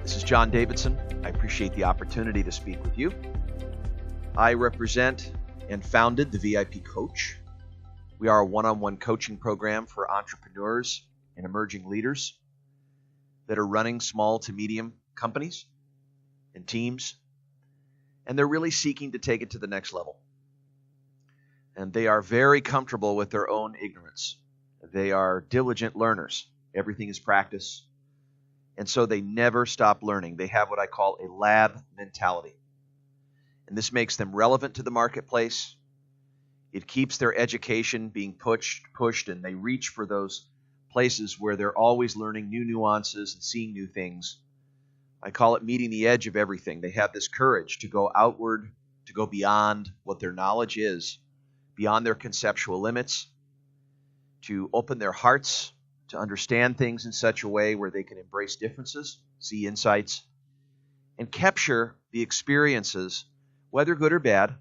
This is John Davidson. I appreciate the opportunity to speak with you. I represent and founded the VIP Coach. We are a one-on-one coaching program for entrepreneurs and emerging leaders that are running small to medium companies and teams, and they're really seeking to take it to the next level. And they are very comfortable with their own ignorance. They are diligent learners. Everything is practice. And so they never stop learning. They have what I call a lab mentality. And this makes them relevant to the marketplace. It keeps their education being pushed, and they reach for those places where they're always learning new nuances and seeing new things. I call it meeting the edge of everything. They have this courage to go outward, to go beyond what their knowledge is, beyond their conceptual limits, to open their hearts, to understand things in such a way where they can embrace differences, see insights, and capture the experiences, whether good or bad,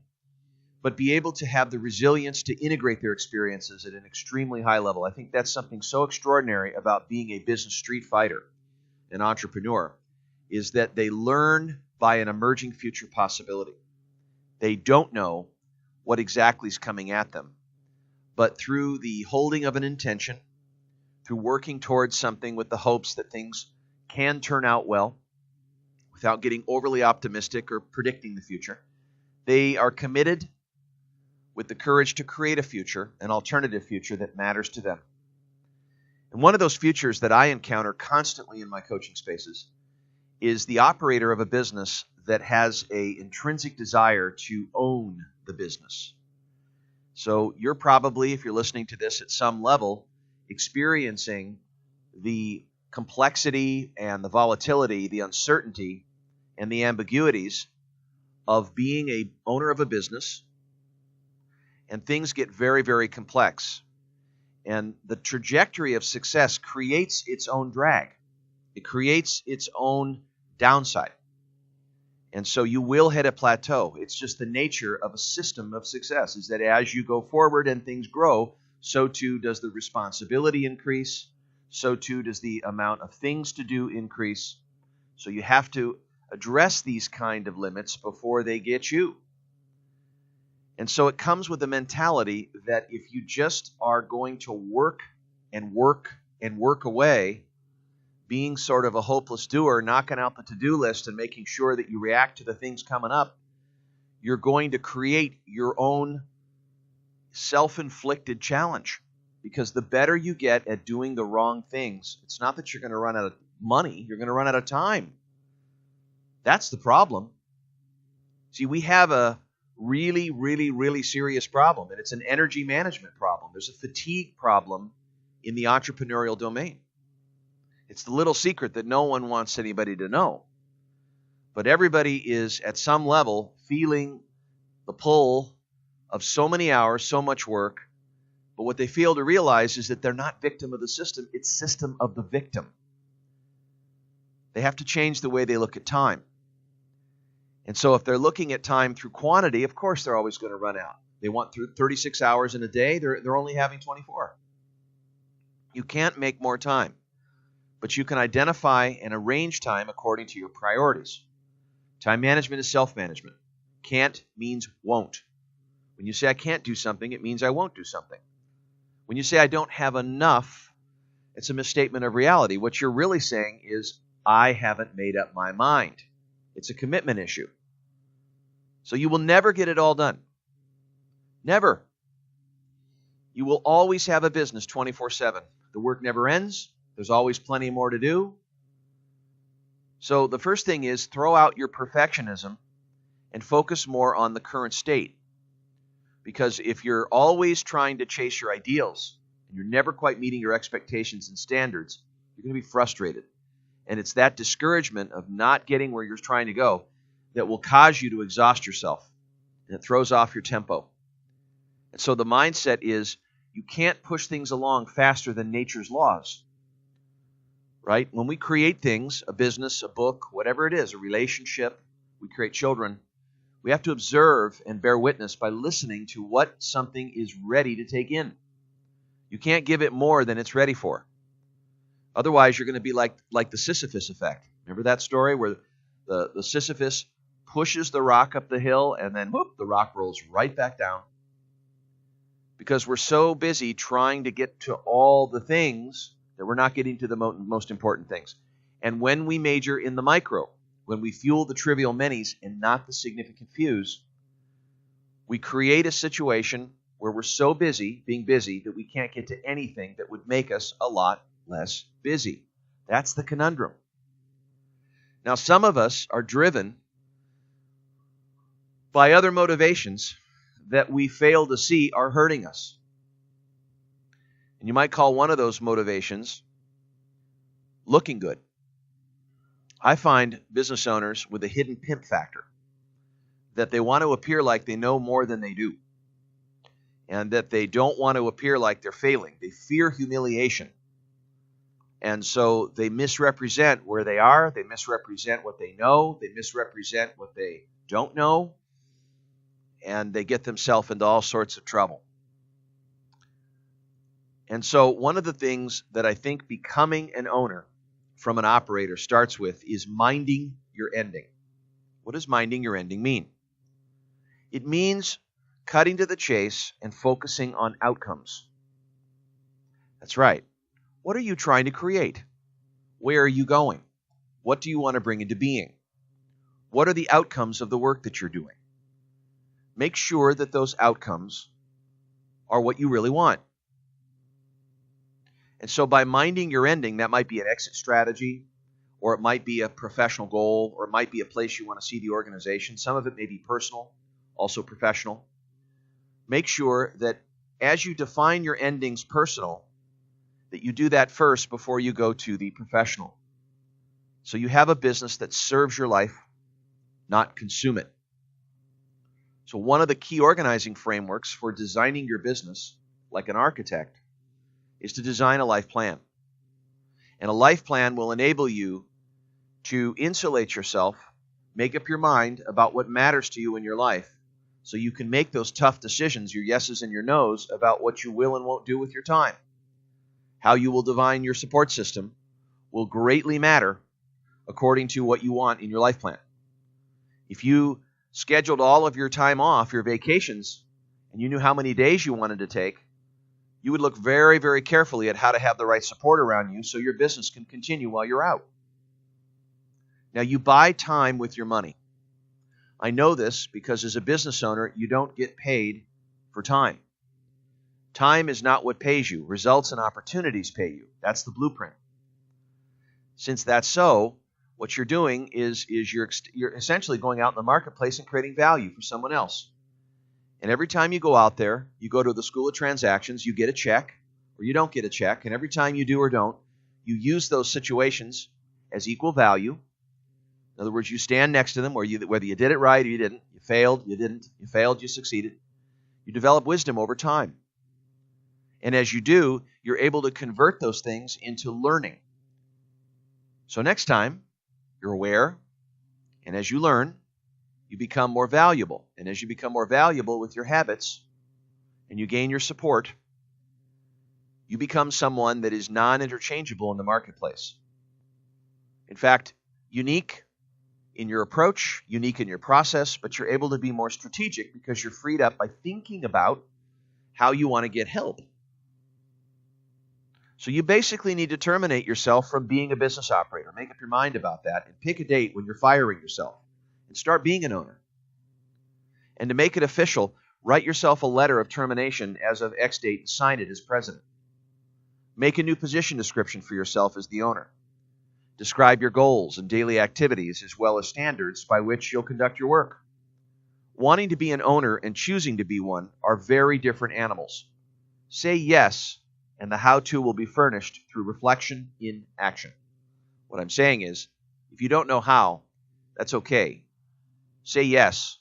but be able to have the resilience to integrate their experiences at an extremely high level. I think that's something so extraordinary about being a business street fighter, an entrepreneur, is that they learn by an emerging future possibility. They don't know what exactly is coming at them, but through the holding of an intention, through working towards something with the hopes that things can turn out well, without getting overly optimistic or predicting the future, they are committed with the courage to create a future, an alternative future that matters to them. And one of those futures that I encounter constantly in my coaching spaces is the operator of a business that has an intrinsic desire to own the business. So you're probably, if you're listening to this at some level, experiencing the complexity and the volatility, the uncertainty and the ambiguities of being an owner of a business, and things get very, very complex. And the trajectory of success creates its own drag. It creates its own downside. And so you will hit a plateau. It's just the nature of a system of success, is that as you go forward and things grow, so too does the responsibility increase. So too does the amount of things to do increase. So you have to address these kind of limits before they get you. And so it comes with a mentality that if you just are going to work and work and work away, being sort of a hopeless doer, knocking out the to-do list and making sure that you react to the things coming up, you're going to create your own self-inflicted challenge. Because the better you get at doing the wrong things, it's not that you're going to run out of money, you're going to run out of time. That's the problem. See, we have a really, really, really serious problem, and it's an energy management problem. There's a fatigue problem in the entrepreneurial domain. It's the little secret that no one wants anybody to know. But everybody is, at some level, feeling the pull of so many hours, so much work. But what they fail to realize is that they're not victim of the system. It's system of the victim. They have to change the way they look at time. And so if they're looking at time through quantity, of course they're always going to run out. They want 36 hours in a day. They're only having 24. You can't make more time. But you can identify and arrange time according to your priorities. Time management is self-management. Can't means won't. When you say I can't do something, it means I won't do something. When you say I don't have enough, it's a misstatement of reality. What you're really saying is I haven't made up my mind. It's a commitment issue. So you will never get it all done. Never. You will always have a business 24/7. The work never ends. There's always plenty more to do. So the first thing is throw out your perfectionism and focus more on the current state. Because if you're always trying to chase your ideals and you're never quite meeting your expectations and standards, you're going to be frustrated. And it's that discouragement of not getting where you're trying to go that will cause you to exhaust yourself. And it throws off your tempo. And so the mindset is you can't push things along faster than nature's laws. Right? When we create things, a business, a book, whatever it is, a relationship, we create children, we have to observe and bear witness by listening to what something is ready to take in. You can't give it more than it's ready for. Otherwise, you're going to be like the Sisyphus effect. Remember that story where the Sisyphus pushes the rock up the hill and then whoop, the rock rolls right back down? Because we're so busy trying to get to all the things that we're not getting to the most important things. And when we major in the micro, when we fuel the trivial minis and not the significant fews, we create a situation where we're so busy being busy that we can't get to anything that would make us a lot less busy. That's the conundrum. Now, some of us are driven by other motivations that we fail to see are hurting us. And you might call one of those motivations looking good. I find business owners with a hidden pimp factor, that they want to appear like they know more than they do, and that they don't want to appear like they're failing. They fear humiliation. And so they misrepresent where they are, they misrepresent what they know, they misrepresent what they don't know, and they get themselves into all sorts of trouble. And so one of the things that I think becoming an owner from an operator starts with is minding your ending. What does minding your ending mean? It means cutting to the chase and focusing on outcomes. That's right. What are you trying to create? Where are you going? What do you want to bring into being? What are the outcomes of the work that you're doing? Make sure that those outcomes are what you really want. And so by minding your ending, that might be an exit strategy, or it might be a professional goal, or it might be a place you want to see the organization. Some of it may be personal, also professional. Make sure that as you define your endings personal, that you do that first before you go to the professional. So you have a business that serves your life, not consume it. So one of the key organizing frameworks for designing your business, like an architect, is to design a life plan. And a life plan will enable you to insulate yourself, make up your mind about what matters to you in your life, so you can make those tough decisions, your yeses and your nos, about what you will and won't do with your time. How you will define your support system will greatly matter according to what you want in your life plan. If you scheduled all of your time off, your vacations, and you knew how many days you wanted to take, you would look very, very carefully at how to have the right support around you so your business can continue while you're out. Now, you buy time with your money. I know this because as a business owner, you don't get paid for time. Time is not what pays you. Results and opportunities pay you. That's the blueprint. Since that's so, what you're doing is you're essentially going out in the marketplace and creating value for someone else. And every time you go out there, you go to the school of transactions, you get a check or you don't get a check. And every time you do or don't, you use those situations as equal value. In other words, you stand next to them whether you did it right or you didn't. You failed, you didn't. You failed, you succeeded. You develop wisdom over time. And as you do, you're able to convert those things into learning. So next time, you're aware, and as you learn, you become more valuable. And as you become more valuable with your habits and you gain your support, you become someone that is non-interchangeable in the marketplace. In fact, unique in your approach, unique in your process, but you're able to be more strategic because you're freed up by thinking about how you want to get help. So you basically need to terminate yourself from being a business operator. Make up your mind about that and pick a date when you're firing yourself and start being an owner. And to make it official, write yourself a letter of termination as of X date and sign it as president. Make a new position description for yourself as the owner. Describe your goals and daily activities as well as standards by which you'll conduct your work. Wanting to be an owner and choosing to be one are very different animals. Say yes, and the how-to will be furnished through reflection in action. What I'm saying is, if you don't know how, that's okay. Say yes,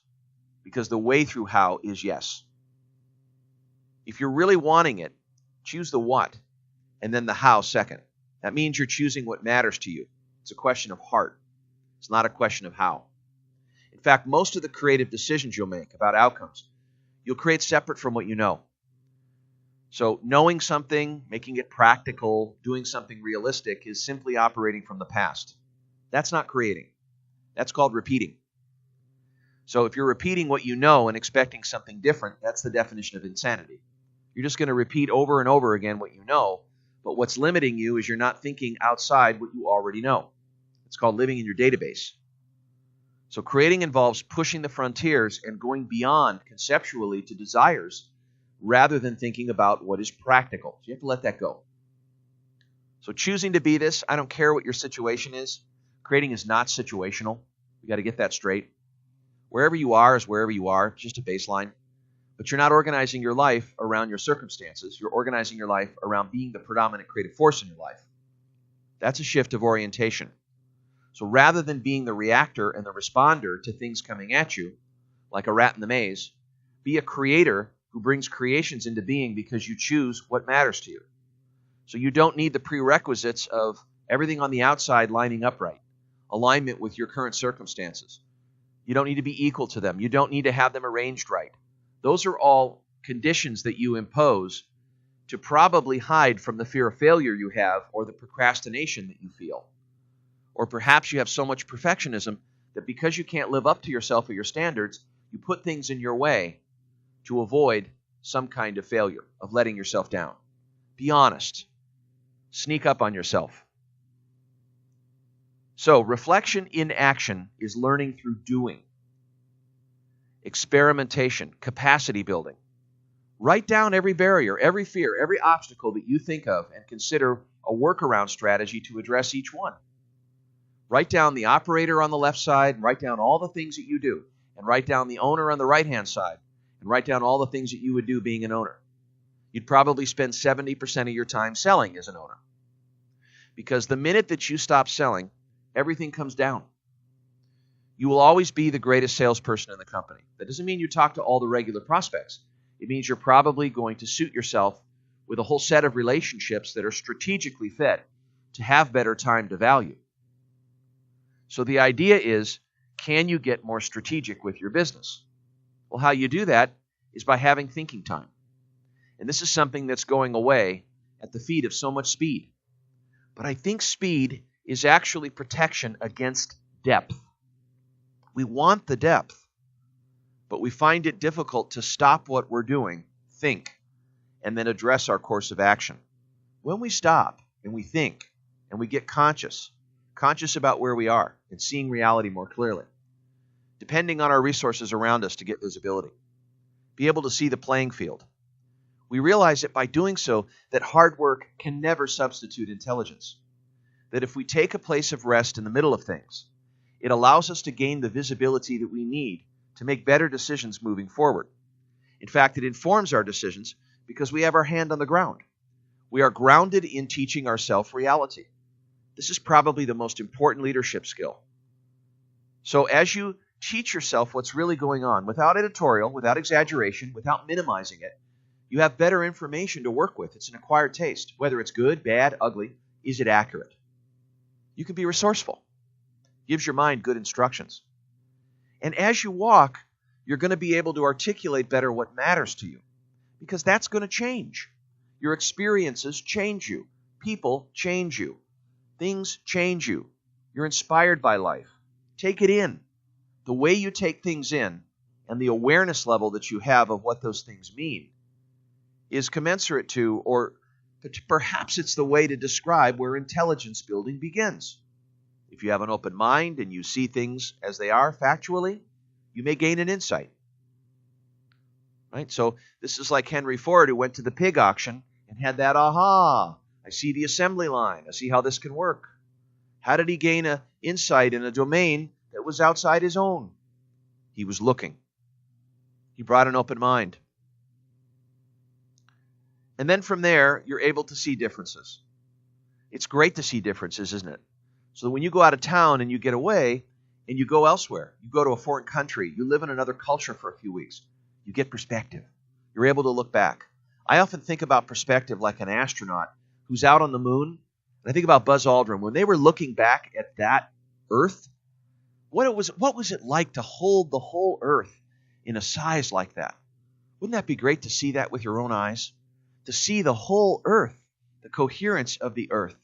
because the way through how is yes. If you're really wanting it, choose the what, and then the how second. That means you're choosing what matters to you. It's a question of heart. It's not a question of how. In fact, most of the creative decisions you'll make about outcomes, you'll create separate from what you know. So knowing something, making it practical, doing something realistic is simply operating from the past. That's not creating. That's called repeating. So if you're repeating what you know and expecting something different, that's the definition of insanity. You're just going to repeat over and over again what you know, but what's limiting you is you're not thinking outside what you already know. It's called living in your database. So creating involves pushing the frontiers and going beyond conceptually to desires rather than thinking about what is practical. So you have to let that go. So choosing to be this, I don't care what your situation is. Creating is not situational. You got to get that straight. Wherever you are is wherever you are, just a baseline. But you're not organizing your life around your circumstances. You're organizing your life around being the predominant creative force in your life. That's a shift of orientation. So rather than being the reactor and the responder to things coming at you, like a rat in the maze, be a creator who brings creations into being because you choose what matters to you. So you don't need the prerequisites of everything on the outside lining up right, alignment with your current circumstances. You don't need to be equal to them. You don't need to have them arranged right. Those are all conditions that you impose to probably hide from the fear of failure you have or the procrastination that you feel. Or perhaps you have so much perfectionism that because you can't live up to yourself or your standards, you put things in your way to avoid some kind of failure, of letting yourself down. Be honest. Sneak up on yourself. So, reflection in action is learning through doing. Experimentation, capacity building. Write down every barrier, every fear, every obstacle that you think of and consider a workaround strategy to address each one. Write down the operator on the left side, write down all the things that you do, and write down the owner on the right-hand side, and write down all the things that you would do being an owner. You'd probably spend 70% of your time selling as an owner. Because the minute that you stop selling, everything comes down. You will always be the greatest salesperson in the company. That doesn't mean you talk to all the regular prospects. It means you're probably going to suit yourself with a whole set of relationships that are strategically fit to have better time to value. So the idea is, can you get more strategic with your business? Well, how you do that is by having thinking time. And this is something that's going away at the feet of so much speed. But I think speed is actually protection against depth. We want the depth, but we find it difficult to stop what we're doing, think, and then address our course of action. When we stop and we think and we get conscious about where we are and seeing reality more clearly, depending on our resources around us to get visibility, be able to see the playing field, we realize that by doing so, that hard work can never substitute intelligence. That if we take a place of rest in the middle of things, it allows us to gain the visibility that we need to make better decisions moving forward. In fact, it informs our decisions because we have our hand on the ground. We are grounded in teaching ourselves reality. This is probably the most important leadership skill. So as you teach yourself what's really going on, without editorial, without exaggeration, without minimizing it, you have better information to work with. It's an acquired taste. Whether it's good, bad, ugly, is it accurate? You can be resourceful. Gives your mind good instructions. And as you walk, you're going to be able to articulate better what matters to you, because that's going to change. Your experiences change you. People change you. Things change you. You're inspired by life. Take it in. The way you take things in and the awareness level that you have of what those things mean is commensurate to, or perhaps it's the way to describe where intelligence building begins. If you have an open mind and you see things as they are factually, you may gain an insight. Right? So this is like Henry Ford, who went to the pig auction and had that aha. I see the assembly line. I see how this can work. How did he gain an insight in a domain that was outside his own? He was looking. He brought an open mind. And then from there, you're able to see differences. It's great to see differences, isn't it? So when you go out of town and you get away and you go elsewhere, you go to a foreign country, you live in another culture for a few weeks, you get perspective. You're able to look back. I often think about perspective like an astronaut who's out on the moon. And I think about Buzz Aldrin. When they were looking back at that Earth, what was it like to hold the whole Earth in a size like that? Wouldn't that be great to see that with your own eyes? To see the whole Earth, the coherence of the Earth,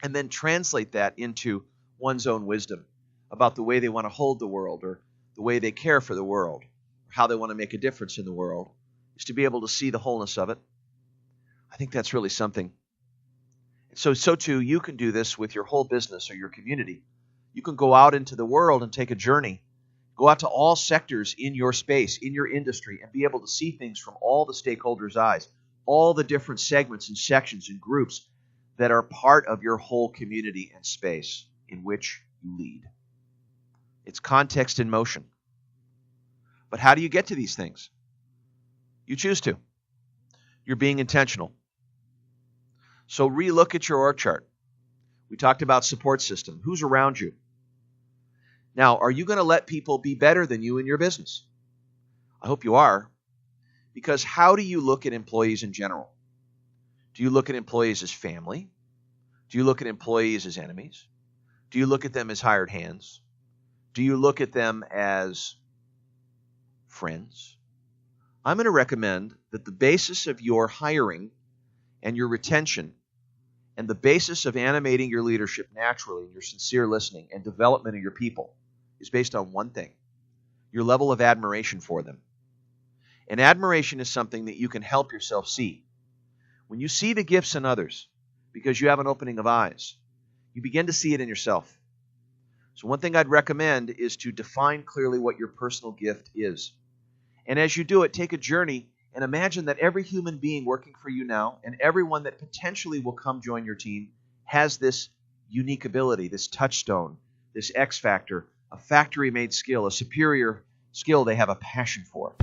and then translate that into one's own wisdom about the way they want to hold the world, or the way they care for the world, or how they want to make a difference in the world, is to be able to see the wholeness of it. I think that's really something. So too, you can do this with your whole business or your community. You can go out into the world and take a journey. Go out to all sectors in your space, in your industry, and be able to see things from all the stakeholders' eyes, all the different segments and sections and groups that are part of your whole community and space in which you lead. It's context in motion. But how do you get to these things? You choose to. You're being intentional. So relook at your org chart. We talked about support system. Who's around you? Now, are you going to let people be better than you in your business? I hope you are. Because how do you look at employees in general? Do you look at employees as family? Do you look at employees as enemies? Do you look at them as hired hands? Do you look at them as friends? I'm going to recommend that the basis of your hiring and your retention and the basis of animating your leadership naturally and your sincere listening and development of your people is based on one thing: your level of admiration for them. And admiration is something that you can help yourself see. When you see the gifts in others, because you have an opening of eyes, you begin to see it in yourself. So one thing I'd recommend is to define clearly what your personal gift is. And as you do it, take a journey and imagine that every human being working for you now and everyone that potentially will come join your team has this unique ability, this touchstone, this X factor, a factory-made skill, a superior skill they have a passion for.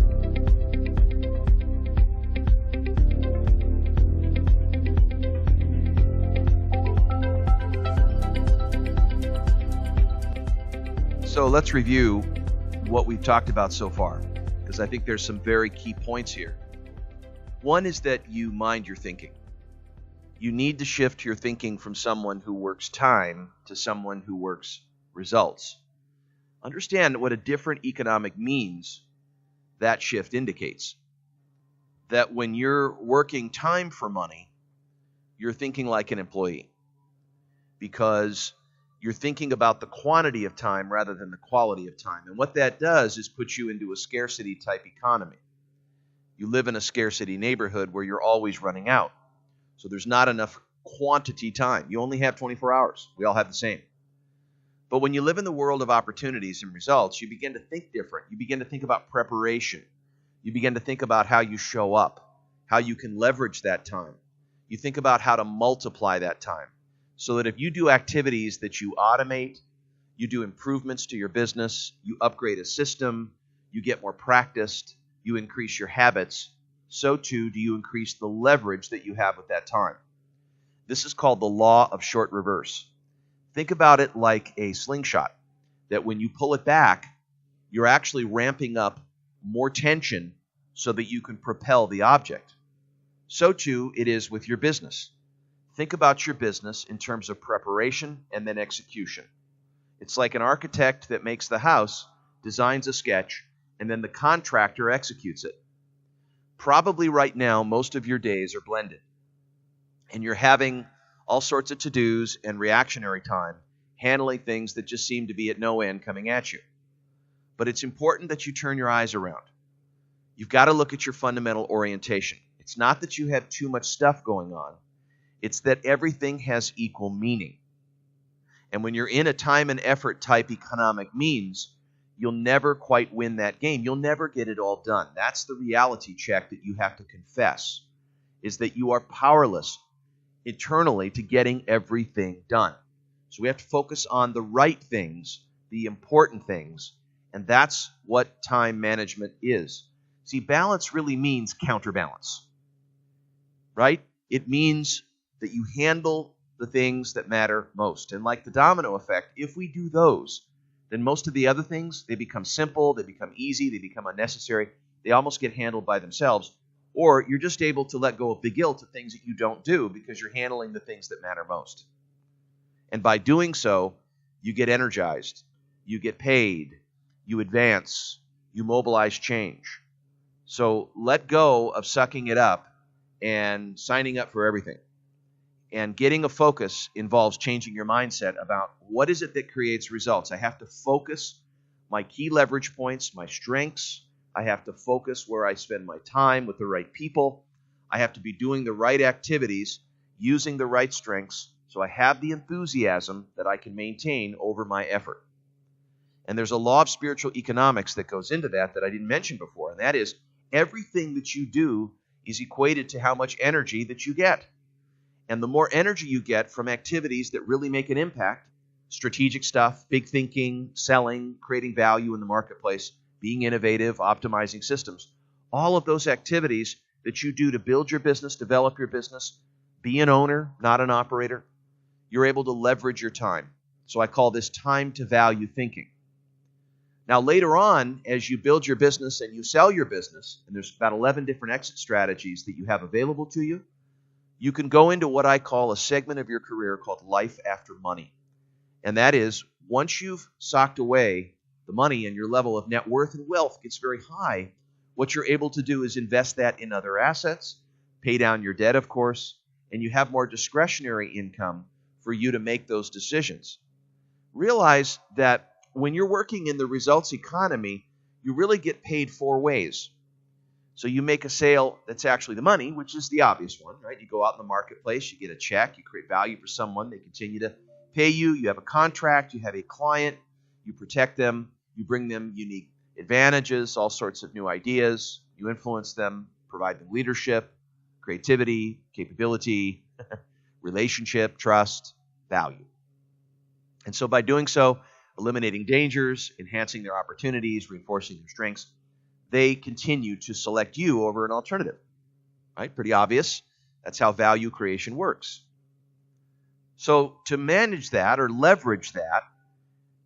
So let's review what we've talked about so far, because I think there's some very key points here. One is that you mind your thinking. You need to shift your thinking from someone who works time to someone who works results. Understand what a different economic means that shift indicates. That when you're working time for money, you're thinking like an employee, because you're thinking about the quantity of time rather than the quality of time. And what that does is put you into a scarcity type economy. You live in a scarcity neighborhood where you're always running out. So there's not enough quantity time. You only have 24 hours. We all have the same. But when you live in the world of opportunities and results, you begin to think different. You begin to think about preparation. You begin to think about how you show up, how you can leverage that time. You think about how to multiply that time, so that if you do activities that you automate, you do improvements to your business, you upgrade a system, you get more practiced, you increase your habits, so too do you increase the leverage that you have with that time. This is called the law of short reverse. Think about it like a slingshot, that when you pull it back, you're actually ramping up more tension so that you can propel the object. So too it is with your business. Think about your business in terms of preparation and then execution. It's like an architect that makes the house, designs a sketch, and then the contractor executes it. Probably right now, most of your days are blended, and you're having all sorts of to-dos and reactionary time, handling things that just seem to be at no end coming at you. But it's important that you turn your eyes around. You've got to look at your fundamental orientation. It's not that you have too much stuff going on. It's that everything has equal meaning. And when you're in a time and effort type economic means, you'll never quite win that game. You'll never get it all done. That's the reality check that you have to confess, is that you are powerless internally to getting everything done. So we have to focus on the right things, the important things, and that's what time management is. See, balance really means counterbalance, right? It means that you handle the things that matter most. And like the domino effect, if we do those, then most of the other things, they become simple, they become easy, they become unnecessary, they almost get handled by themselves. Or you're just able to let go of the guilt of things that you don't do because you're handling the things that matter most. And by doing so, you get energized, you get paid, you advance, you mobilize change. So let go of sucking it up and signing up for everything. And getting a focus involves changing your mindset about what is it that creates results. I have to focus my key leverage points, my strengths. I have to focus where I spend my time with the right people. I have to be doing the right activities, using the right strengths, so I have the enthusiasm that I can maintain over my effort. And there's a law of spiritual economics that goes into that I didn't mention before, and that is everything that you do is equated to how much energy that you get. And the more energy you get from activities that really make an impact, strategic stuff, big thinking, selling, creating value in the marketplace, being innovative, optimizing systems, all of those activities that you do to build your business, develop your business, be an owner, not an operator, you're able to leverage your time. So I call this time to value thinking. Now, later on, as you build your business and you sell your business, and there's about 11 different exit strategies that you have available to you, you can go into what I call a segment of your career called life after money. And that is, once you've socked away the money and your level of net worth and wealth gets very high, what you're able to do is invest that in other assets, pay down your debt, of course, and you have more discretionary income for you to make those decisions. Realize that when you're working in the results economy, you really get paid 4 ways. So you make a sale that's actually the money, which is the obvious one, right? You go out in the marketplace, you get a check, you create value for someone, they continue to pay you, you have a contract, you have a client, you protect them, you bring them unique advantages, all sorts of new ideas, you influence them, provide them leadership, creativity, capability, relationship, trust, value. And so by doing so, eliminating dangers, enhancing their opportunities, reinforcing their strengths, they continue to select you over an alternative. Right? Pretty obvious. That's how value creation works. So to manage that or leverage that,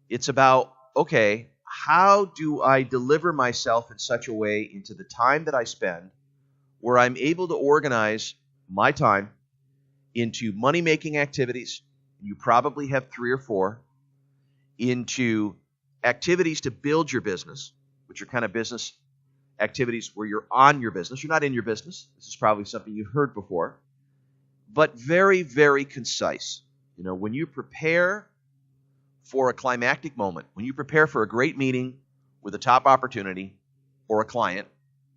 it's about, okay, how do I deliver myself in such a way into the time that I spend where I'm able to organize my time into money-making activities, you probably have 3 or 4, into activities to build your business, which are kind of business activities where you're on your business. You're not in your business. This is probably something you've heard before, but very, very concise. You know, when you prepare for a climactic moment, when you prepare for a great meeting with a top opportunity or a client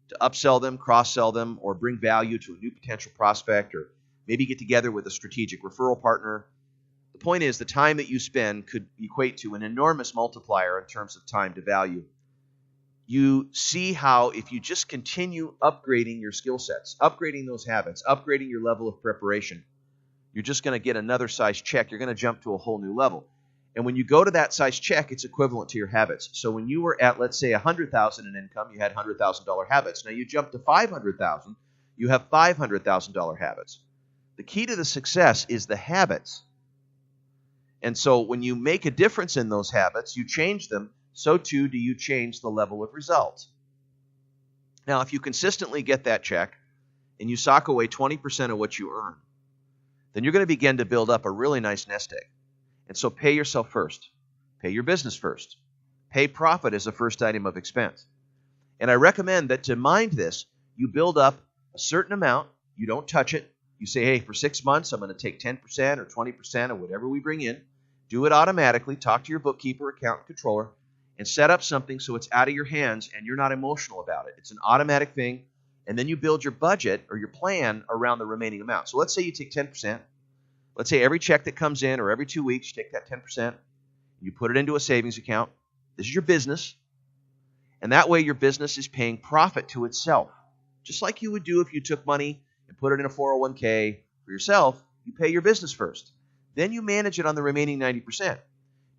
to upsell them, cross-sell them, or bring value to a new potential prospect, or maybe get together with a strategic referral partner, the point is the time that you spend could equate to an enormous multiplier in terms of time to value. You see how if you just continue upgrading your skill sets, upgrading those habits, upgrading your level of preparation, you're just going to get another size check. You're going to jump to a whole new level. And when you go to that size check, it's equivalent to your habits. So when you were at, let's say, $100,000 in income, you had $100,000 habits. Now you jump to $500,000, you have $500,000 habits. The key to the success is the habits. And so when you make a difference in those habits, you change them, so too do you change the level of results. Now, if you consistently get that check and you sock away 20% of what you earn, then you're going to begin to build up a really nice nest egg. And so pay yourself first. Pay your business first. Pay profit as a first item of expense. And I recommend that to mind this, you build up a certain amount. You don't touch it. You say, hey, for 6 months, I'm going to take 10% or 20% of whatever we bring in. Do it automatically. Talk to your bookkeeper, accountant, controller, and set up something so it's out of your hands and you're not emotional about it. It's an automatic thing. And then you build your budget or your plan around the remaining amount. So let's say you take 10%. Let's say every check that comes in or every 2 weeks, you take that 10%, you put it into a savings account. This is your business. And that way your business is paying profit to itself. Just like you would do if you took money and put it in a 401k for yourself, you pay your business first. Then you manage it on the remaining 90%.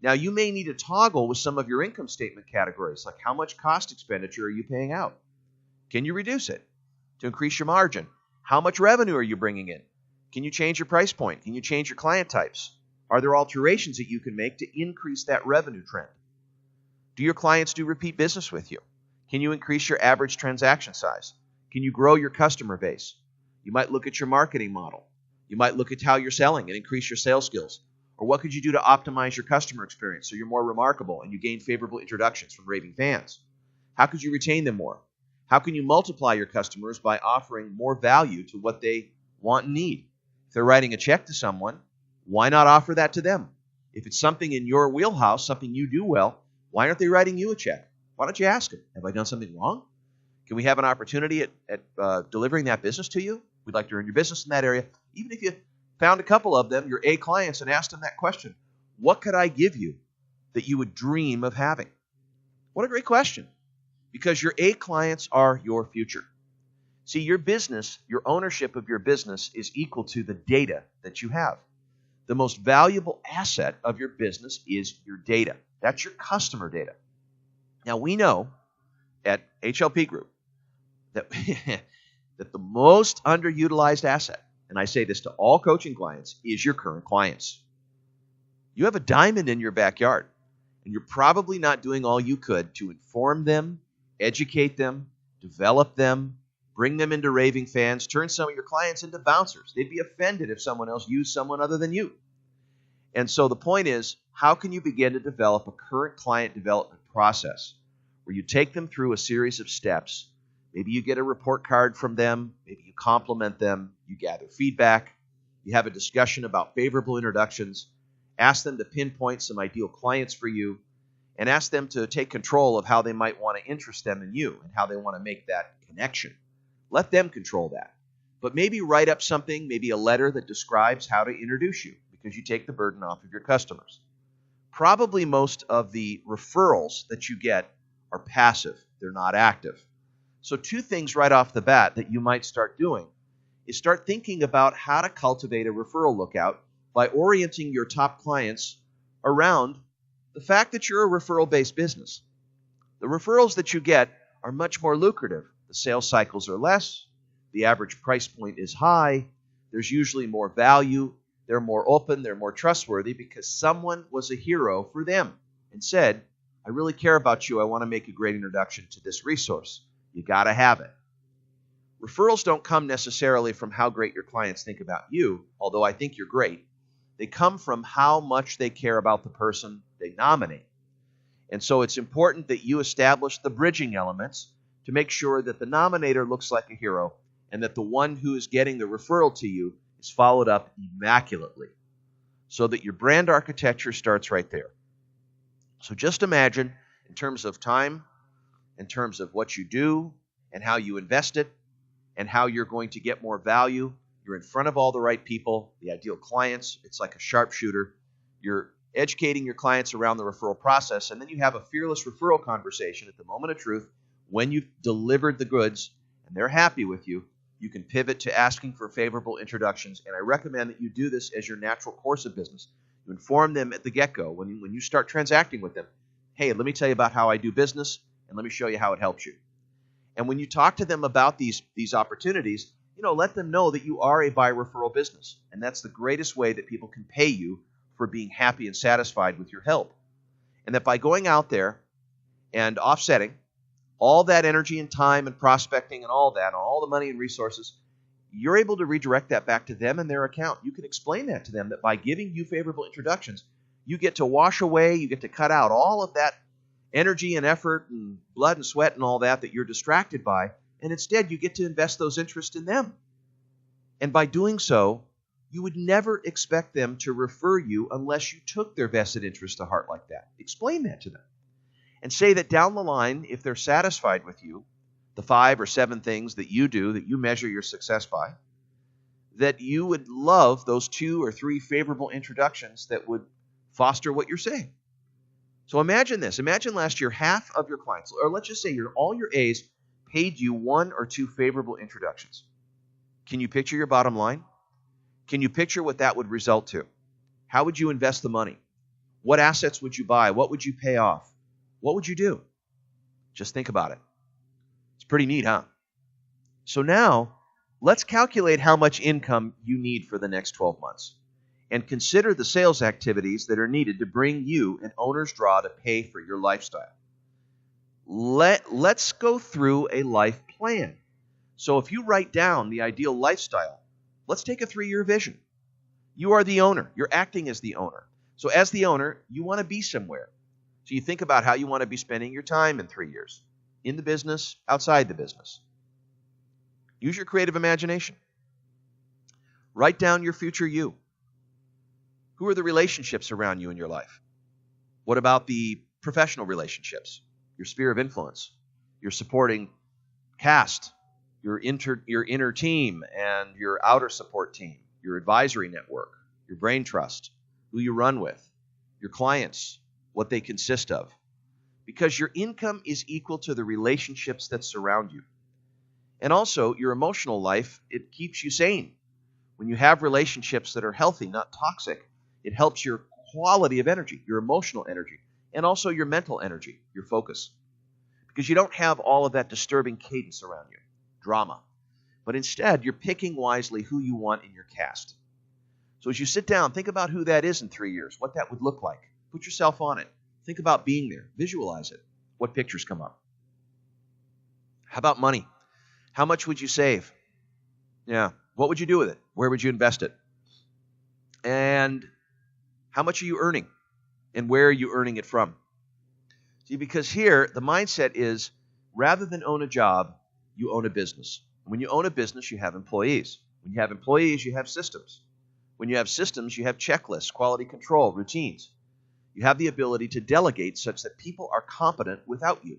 Now, you may need to toggle with some of your income statement categories, like how much cost expenditure are you paying out? Can you reduce it to increase your margin? How much revenue are you bringing in? Can you change your price point? Can you change your client types? Are there alterations that you can make to increase that revenue trend? Do your clients do repeat business with you? Can you increase your average transaction size? Can you grow your customer base? You might look at your marketing model. You might look at how you're selling and increase your sales skills. Or what could you do to optimize your customer experience so you're more remarkable and you gain favorable introductions from raving fans? How could you retain them more? How can you multiply your customers by offering more value to what they want and need? If they're writing a check to someone, why not offer that to them? If it's something in your wheelhouse, something you do well, why aren't they writing you a check? Why don't you ask them, have I done something wrong? Can we have an opportunity at delivering that business to you? We'd like to earn your business in that area. Even if you found a couple of them, your A clients, and asked them that question, what could I give you that you would dream of having? What a great question, because your A clients are your future. See, your business, your ownership of your business is equal to the data that you have. The most valuable asset of your business is your data. That's your customer data. Now, we know at HLP Group that, that the most underutilized asset, and I say this to all coaching clients, is your current clients. You have a diamond in your backyard, and you're probably not doing all you could to inform them, educate them, develop them, bring them into raving fans, turn some of your clients into bouncers. They'd be offended if someone else used someone other than you. And so the point is, how can you begin to develop a current client development process where you take them through a series of steps? Maybe you get a report card from them, maybe you compliment them, you gather feedback, you have a discussion about favorable introductions, ask them to pinpoint some ideal clients for you, and ask them to take control of how they might want to interest them in you and how they want to make that connection. Let them control that. But maybe write up something, maybe a letter that describes how to introduce you, because you take the burden off of your customers. Probably most of the referrals that you get are passive. They're not active. So 2 things right off the bat that you might start doing is start thinking about how to cultivate a referral lookout by orienting your top clients around the fact that you're a referral-based business. The referrals that you get are much more lucrative. The sales cycles are less. The average price point is high. There's usually more value. They're more open. They're more trustworthy because someone was a hero for them and said, I really care about you. I want to make a great introduction to this resource. You got to have it. Referrals don't come necessarily from how great your clients think about you, although I think you're great. They come from how much they care about the person they nominate. And so it's important that you establish the bridging elements to make sure that the nominator looks like a hero and that the one who is getting the referral to you is followed up immaculately so that your brand architecture starts right there. So just imagine, in terms of time, in terms of what you do and how you invest it and how you're going to get more value, you're in front of all the right people, the ideal clients. It's like a sharpshooter. You're educating your clients around the referral process, and then you have a fearless referral conversation at the moment of truth. When you've delivered the goods and they're happy with you, you can pivot to asking for favorable introductions. And I recommend that you do this as your natural course of business. You inform them at the get-go when you start transacting with them. Hey, let me tell you about how I do business, and let me show you how it helps you. And when you talk to them about these opportunities, let them know that you are a by referral business. And that's the greatest way that people can pay you for being happy and satisfied with your help. And that by going out there and offsetting all that energy and time and prospecting and all that, all the money and resources, you're able to redirect that back to them and their account. You can explain that to them, that by giving you favorable introductions, you get to wash away, you get to cut out all of that energy and effort and blood and sweat and all that you're distracted by, and instead you get to invest those interests in them. And by doing so, you would never expect them to refer you unless you took their vested interest to heart like that. Explain that to them. And say that down the line, if they're satisfied with you, the 5 or 7 things that you do that you measure your success by, that you would love those 2 or 3 favorable introductions that would foster what you're saying. So imagine this. Imagine last year half of your clients, or let's just say all your A's, paid you 1 or 2 favorable introductions. Can you picture your bottom line? Can you picture what that would result to? How would you invest the money? What assets would you buy? What would you pay off? What would you do? Just think about it. It's pretty neat, huh? So now, let's calculate how much income you need for the next 12 months. And consider the sales activities that are needed to bring you an owner's draw to pay for your lifestyle. Let's go through a life plan. So if you write down the ideal lifestyle, let's take a 3-year vision. You are the owner. You're acting as the owner. So as the owner, you want to be somewhere. So you think about how you want to be spending your time in 3 years. In the business, outside the business. Use your creative imagination. Write down your future you. Who are the relationships around you in your life? What about the professional relationships, your sphere of influence, your supporting cast, your inner team and your outer support team, your advisory network, your brain trust, who you run with, your clients, what they consist of? Because your income is equal to the relationships that surround you. And also, your emotional life, it keeps you sane. When you have relationships that are healthy, not toxic, it helps your quality of energy, your emotional energy, and also your mental energy, your focus. Because you don't have all of that disturbing cadence around you, drama. But instead, you're picking wisely who you want in your cast. So as you sit down, think about who that is in 3 years, what that would look like. Put yourself on it. Think about being there. Visualize it. What pictures come up? How about money? How much would you save? Yeah. What would you do with it? Where would you invest it? And how much are you earning? And where are you earning it from? See, because here, the mindset is, rather than own a job, you own a business. When you own a business, you have employees. When you have employees, you have systems. When you have systems, you have checklists, quality control, routines. You have the ability to delegate such that people are competent without you.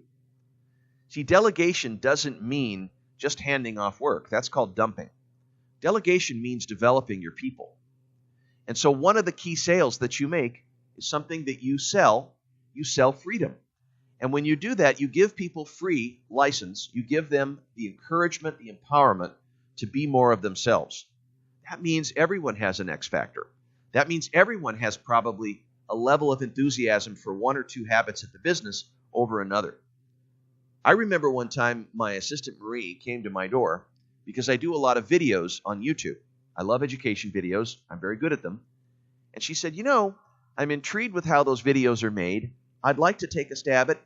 See, delegation doesn't mean just handing off work. That's called dumping. Delegation means developing your people. And so one of the key sales that you make is something that you sell. You sell freedom. And when you do that, you give people free license. You give them the encouragement, the empowerment to be more of themselves. That means everyone has an X factor. That means everyone has probably a level of enthusiasm for one or two habits at the business over another. I remember one time my assistant Marie came to my door because I do a lot of videos on YouTube. I love education videos. I'm very good at them. And she said, I'm intrigued with how those videos are made. I'd like to take a stab at,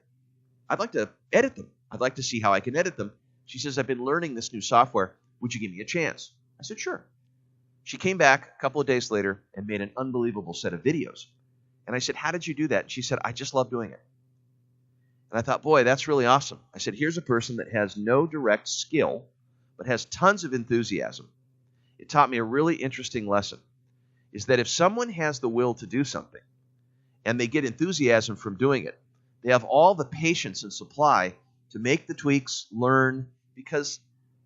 I'd like to edit them. I'd like to see how I can edit them. She says, I've been learning this new software. Would you give me a chance? I said, sure. She came back a couple of days later and made an unbelievable set of videos. And I said, how did you do that? And she said, I just love doing it. And I thought, boy, that's really awesome. I said, here's a person that has no direct skill, but has tons of enthusiasm. It taught me a really interesting lesson, is that if someone has the will to do something and they get enthusiasm from doing it, they have all the patience and supply to make the tweaks, learn, because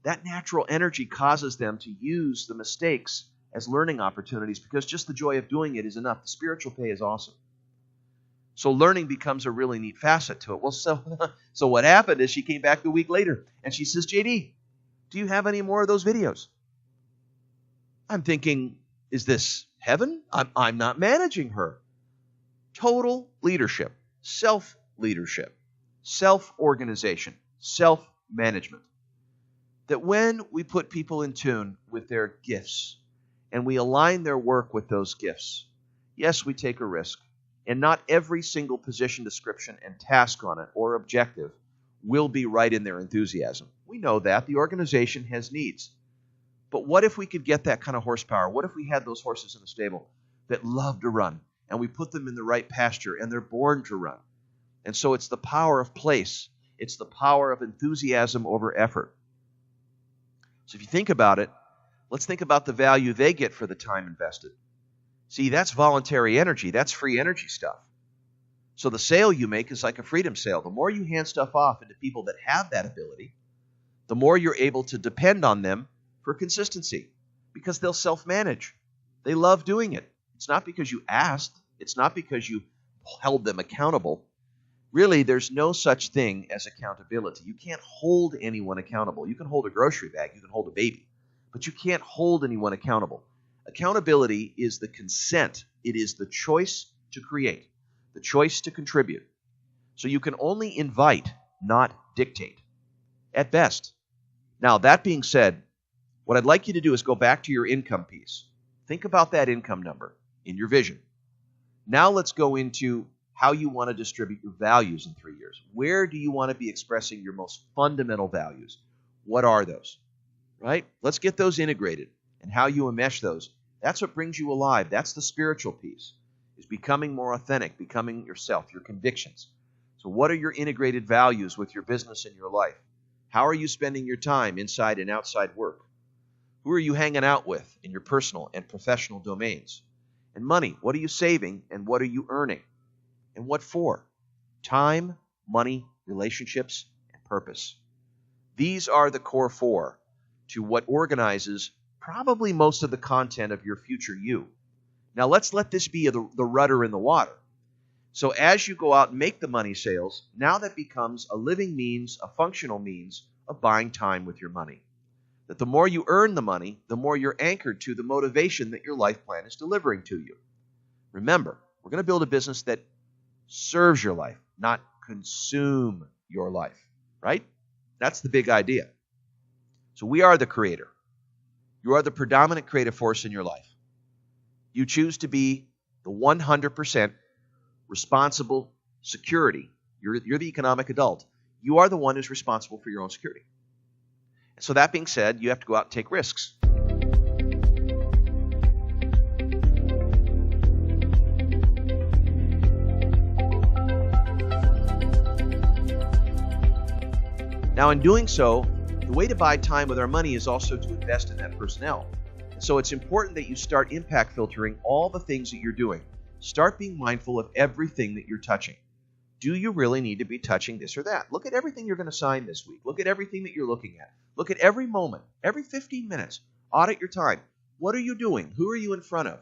that natural energy causes them to use the mistakes as learning opportunities, because just the joy of doing it is enough. The spiritual pay is awesome. So learning becomes a really neat facet to it. Well, so what happened is she came back a week later and she says, JD, do you have any more of those videos? I'm thinking, is this heaven? I'm not managing her. Total leadership, self-leadership, self-organization, self-management. That when we put people in tune with their gifts and we align their work with those gifts, yes, we take a risk. And not every single position description and task on it or objective will be right in their enthusiasm. We know that. The organization has needs. But what if we could get that kind of horsepower? What if we had those horses in the stable that love to run, and we put them in the right pasture and they're born to run? And so it's the power of place. It's the power of enthusiasm over effort. So if you think about it, let's think about the value they get for the time invested. See, that's voluntary energy. That's free energy stuff. So the sale you make is like a freedom sale. The more you hand stuff off into people that have that ability, the more you're able to depend on them for consistency, because they'll self-manage. They love doing it. It's not because you asked. It's not because you held them accountable. Really, there's no such thing as accountability. You can't hold anyone accountable. You can hold a grocery bag. You can hold a baby. But you can't hold anyone accountable. Accountability is the consent. It is the choice to create, the choice to contribute. So you can only invite, not dictate, at best. Now, that being said, what I'd like you to do is go back to your income piece. Think about that income number in your vision. Now let's go into how you want to distribute your values in 3 years. Where do you want to be expressing your most fundamental values? What are those? Right? Let's get those integrated and how you enmesh those. That's what brings you alive. That's the spiritual piece, is becoming more authentic, becoming yourself, your convictions. So what are your integrated values with your business and your life? How are you spending your time inside and outside work? Who are you hanging out with in your personal and professional domains? And money, what are you saving and what are you earning? And what for? Time, money, relationships, and purpose. These are the core four to what organizes probably most of the content of your future you. Now let's let this be the rudder in the water. So as you go out and make the money sales, now that becomes a living means, a functional means of buying time with your money. That the more you earn the money, the more you're anchored to the motivation that your life plan is delivering to you. Remember, we're going to build a business that serves your life, not consume your life, right? That's the big idea. So we are the creator. You are the predominant creative force in your life. You choose to be the 100% responsible security. You're the economic adult. You are the one who's responsible for your own security. And so that being said, you have to go out and take risks. Now, in doing so, the way to buy time with our money is also to invest in that personnel. And so it's important that you start impact filtering all the things that you're doing. Start being mindful of everything that you're touching. Do you really need to be touching this or that? Look at everything you're going to sign this week. Look at everything that you're looking at. Look at every moment, every 15 minutes. Audit your time. What are you doing? Who are you in front of?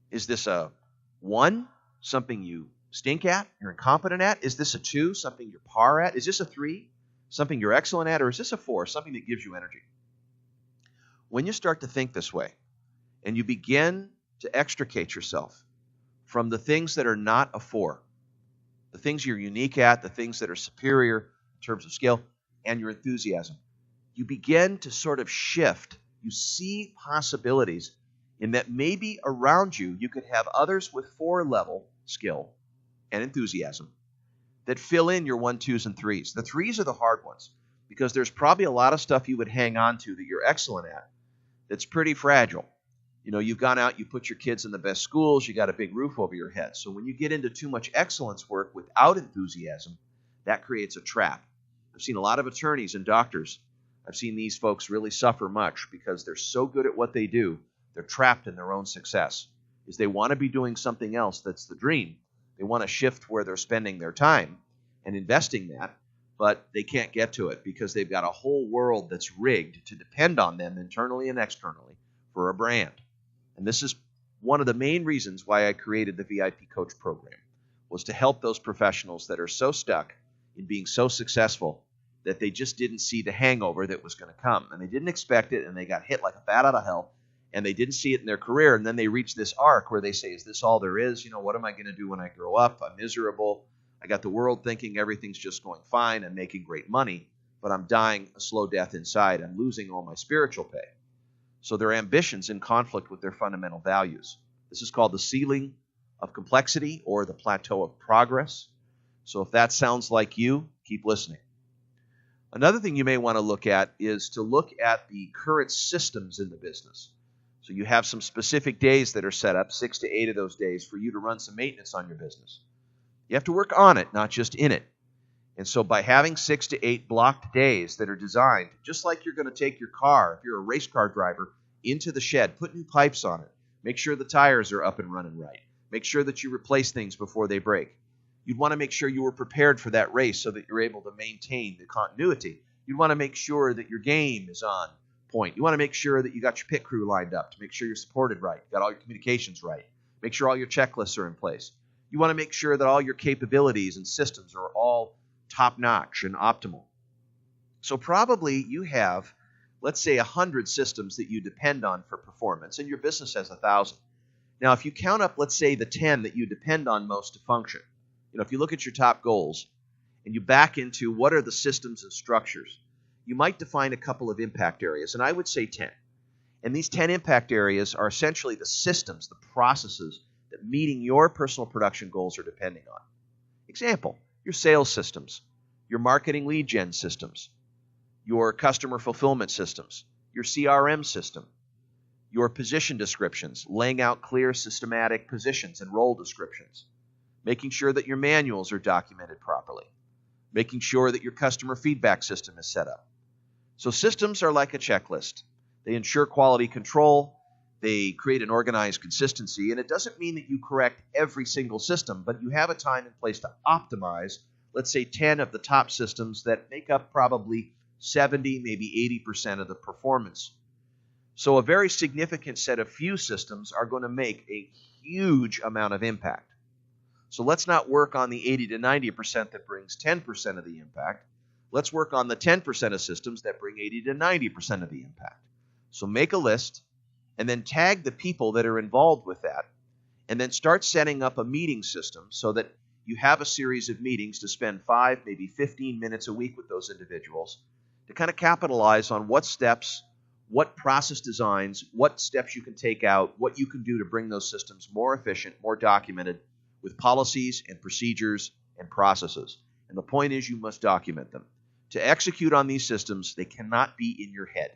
Is this a 1, something you stink at, you're incompetent at? Is this a 2, something you're par at? Is this a 3, something you're excellent at? Or is this a 4, something that gives you energy? When you start to think this way and you begin to extricate yourself from the things that are not a 4, the things you're unique at, the things that are superior in terms of skill, and your enthusiasm, you begin to sort of shift. You see possibilities in that maybe around you, you could have others with 4-level skill and enthusiasm that fill in your 1, 2s, and 3s. The 3s are the hard ones because there's probably a lot of stuff you would hang on to that you're excellent at that's pretty fragile. You know, you've gone out, you put your kids in the best schools, you got a big roof over your head. So when you get into too much excellence work without enthusiasm, that creates a trap. I've seen a lot of attorneys and doctors. I've seen these folks really suffer much because they're so good at what they do, they're trapped in their own success. Is they want to be doing something else that's the dream. They want to shift where they're spending their time and investing that, but they can't get to it because they've got a whole world that's rigged to depend on them internally and externally for a brand. And this is one of the main reasons why I created the VIP Coach program, was to help those professionals that are so stuck in being so successful that they just didn't see the hangover that was going to come. And they didn't expect it, and they got hit like a bat out of hell, and they didn't see it in their career. And then they reach this arc where they say, is this all there is? You know, what am I going to do when I grow up? I'm miserable. I got the world thinking everything's just going fine. I'm making great money, but I'm dying a slow death inside. I'm losing all my spiritual pay. So their ambition's in conflict with their fundamental values. This is called the ceiling of complexity or the plateau of progress. So if that sounds like you, keep listening. Another thing you may want to look at is to look at the current systems in the business. So you have some specific days that are set up, 6 to 8 of those days, for you to run some maintenance on your business. You have to work on it, not just in it. And so by having 6 to 8 blocked days that are designed, just like you're going to take your car, if you're a race car driver, into the shed, put new pipes on it, make sure the tires are up and running right, make sure that you replace things before they break. You'd want to make sure you were prepared for that race so that you're able to maintain the continuity. You'd want to make sure that your game is on point. You want to make sure that you got your pit crew lined up to make sure you're supported right, you got all your communications right, make sure all your checklists are in place. You want to make sure that all your capabilities and systems are all top-notch and optimal. So probably you have, let's say, 100 systems that you depend on for performance, and your business has 1,000. Now, if you count up, let's say, the 10 that you depend on most to function, you know, if you look at your top goals and you back into what are the systems and structures, you might define a couple of impact areas, and I would say 10. And these 10 impact areas are essentially the systems, the processes that meeting your personal production goals are depending on. Example, your sales systems, your marketing lead gen systems, your customer fulfillment systems, your CRM system, your position descriptions, laying out clear systematic positions and role descriptions, making sure that your manuals are documented properly, making sure that your customer feedback system is set up. So systems are like a checklist. They ensure quality control. They create an organized consistency. And it doesn't mean that you correct every single system, but you have a time and place to optimize, let's say 10 of the top systems that make up probably 70, maybe 80% of the performance. So a very significant set of few systems are going to make a huge amount of impact. So let's not work on the 80 to 90% that brings 10% of the impact. Let's work on the 10% of systems that bring 80 to 90% of the impact. So make a list and then tag the people that are involved with that, and then start setting up a meeting system so that you have a series of meetings to spend 5, maybe 15 minutes a week with those individuals to kind of capitalize on what steps, what process designs, what steps you can take out, what you can do to bring those systems more efficient, more documented with policies and procedures and processes. And the point is you must document them. To execute on these systems, they cannot be in your head.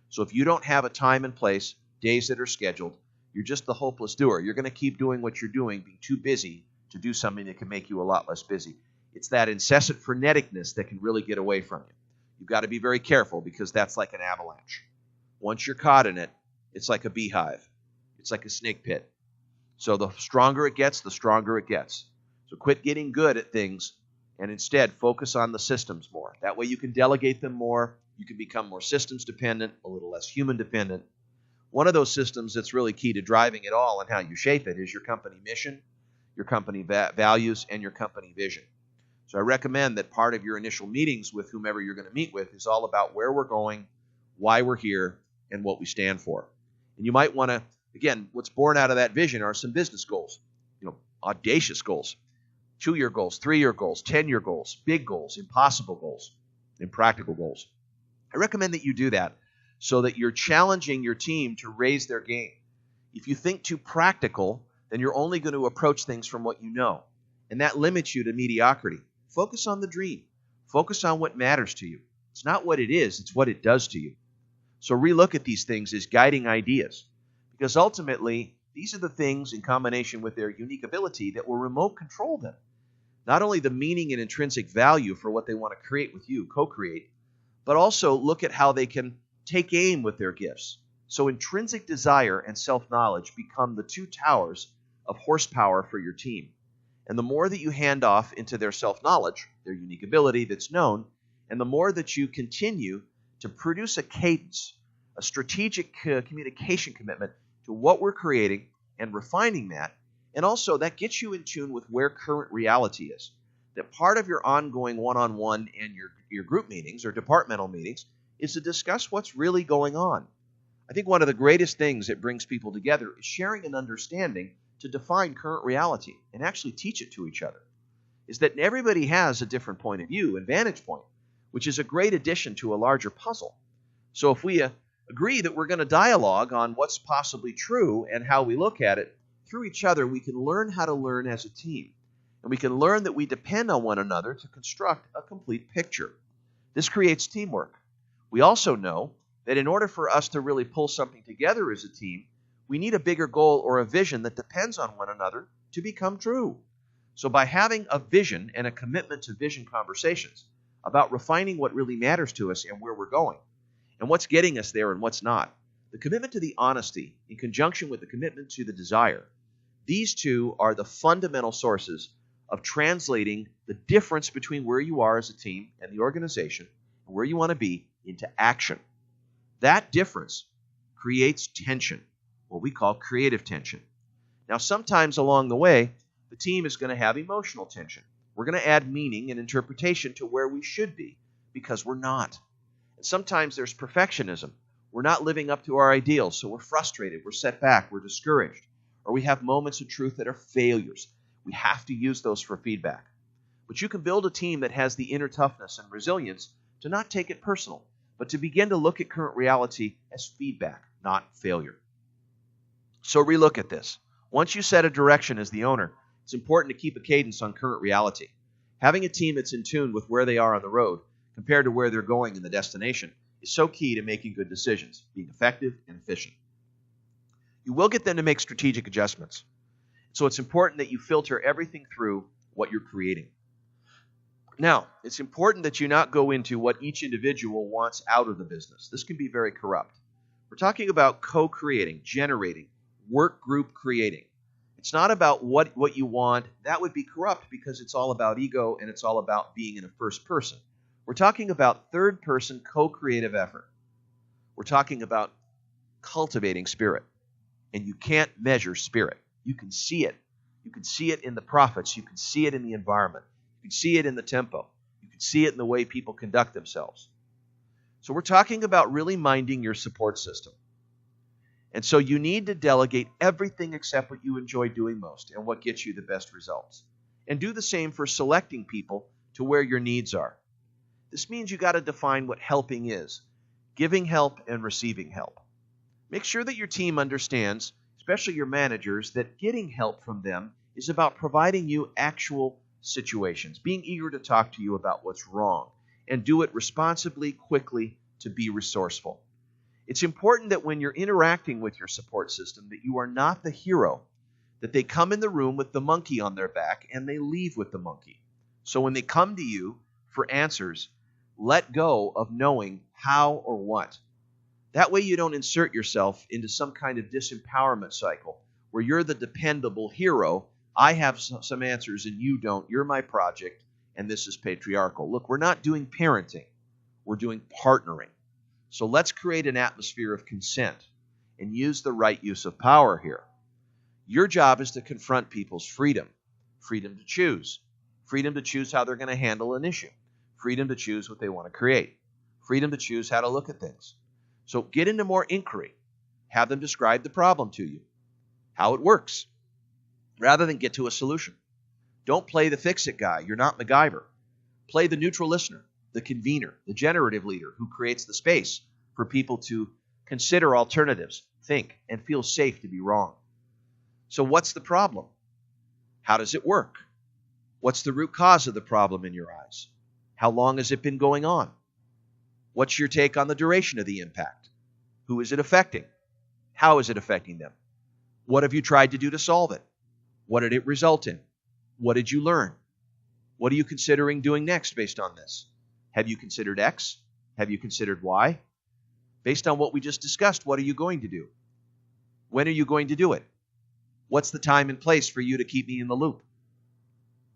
So if you don't have a time and place, days that are scheduled, you're just the hopeless doer. You're going to keep doing what you're doing, being too busy to do something that can make you a lot less busy. It's that incessant freneticness that can really get away from you. You've got to be very careful because that's like an avalanche. Once you're caught in it, it's like a beehive. It's like a snake pit. So the stronger it gets, the stronger it gets. So quit getting good at things and instead focus on the systems more. That way you can delegate them more. You can become more systems dependent, a little less human dependent. One of those systems that's really key to driving it all and how you shape it is your company mission, your company values, and your company vision. So I recommend that part of your initial meetings with whomever you're going to meet with is all about where we're going, why we're here, and what we stand for. And you might want to, again, what's born out of that vision are some business goals, audacious goals, 2-year goals, 3-year goals, 10-year goals, big goals, impossible goals, impractical goals. I recommend that you do that so that you're challenging your team to raise their game. If you think too practical, then you're only going to approach things from what you know, and that limits you to mediocrity. Focus on the dream. Focus on what matters to you. It's not what it is, it's what it does to you. So relook at these things as guiding ideas, because ultimately, these are the things in combination with their unique ability that will remote control them. Not only the meaning and intrinsic value for what they want to create with you, co-create, but also look at how they can take aim with their gifts. So intrinsic desire and self-knowledge become the two towers of horsepower for your team. And the more that you hand off into their self-knowledge, their unique ability that's known, and the more that you continue to produce a cadence, a strategic communication commitment to what we're creating and refining that, and also that gets you in tune with where current reality is. That part of your ongoing one-on-one and your group meetings or departmental meetings is to discuss what's really going on. I think one of the greatest things that brings people together is sharing an understanding to define current reality and actually teach it to each other. Is that everybody has a different point of view and vantage point, which is a great addition to a larger puzzle. So if we agree that we're going to dialogue on what's possibly true and how we look at it, through each other we can learn how to learn as a team. And we can learn that we depend on one another to construct a complete picture. This creates teamwork. We also know that in order for us to really pull something together as a team, we need a bigger goal or a vision that depends on one another to become true. So by having a vision and a commitment to vision conversations about refining what really matters to us and where we're going, and what's getting us there and what's not, the commitment to the honesty in conjunction with the commitment to the desire, these two are the fundamental sources of translating the difference between where you are as a team and the organization and where you want to be into action. That difference creates tension, what we call creative tension. Now, sometimes along the way, the team is going to have emotional tension. We're going to add meaning and interpretation to where we should be because we're not. And sometimes there's perfectionism. We're not living up to our ideals, so we're frustrated, we're set back, we're discouraged, or we have moments of truth that are failures. We have to use those for feedback. But you can build a team that has the inner toughness and resilience to not take it personal, but to begin to look at current reality as feedback, not failure. So relook at this. Once you set a direction as the owner, it's important to keep a cadence on current reality. Having a team that's in tune with where they are on the road compared to where they're going in the destination is so key to making good decisions, being effective and efficient. You will get them to make strategic adjustments. So it's important that you filter everything through what you're creating. Now, it's important that you not go into what each individual wants out of the business. This can be very corrupt. We're talking about co-creating, generating, work group creating. It's not about what you want. That would be corrupt because it's all about ego and it's all about being in a first person. We're talking about third person co-creative effort. We're talking about cultivating spirit. And you can't measure spirit. You can see it. You can see it in the prophets. You can see it in the environment. You can see it in the tempo. You can see it in the way people conduct themselves. So we're talking about really minding your support system. And so you need to delegate everything except what you enjoy doing most and what gets you the best results. And do the same for selecting people to where your needs are. This means you got to define what helping is, giving help and receiving help. Make sure that your team understands, especially your managers, that getting help from them is about providing you actual situations, being eager to talk to you about what's wrong, and do it responsibly, quickly, to be resourceful. It's important that when you're interacting with your support system that you are not the hero, that they come in the room with the monkey on their back and they leave with the monkey. So when they come to you for answers, let go of knowing how or what. That way you don't insert yourself into some kind of disempowerment cycle where you're the dependable hero. I have some answers and you don't. You're my project and this is patriarchal. Look, we're not doing parenting. We're doing partnering. So let's create an atmosphere of consent and use the right use of power here. Your job is to confront people's freedom. Freedom to choose. Freedom to choose how they're going to handle an issue. Freedom to choose what they want to create. Freedom to choose how to look at things. So get into more inquiry. Have them describe the problem to you, how it works, rather than get to a solution. Don't play the fix-it guy. You're not MacGyver. Play the neutral listener, the convener, the generative leader who creates the space for people to consider alternatives, think, and feel safe to be wrong. So what's the problem? How does it work? What's the root cause of the problem in your eyes? How long has it been going on? What's your take on the duration of the impact? Who is it affecting? How is it affecting them? What have you tried to do to solve it? What did it result in? What did you learn? What are you considering doing next based on this? Have you considered X? Have you considered Y? Based on what we just discussed, what are you going to do? When are you going to do it? What's the time and place for you to keep me in the loop?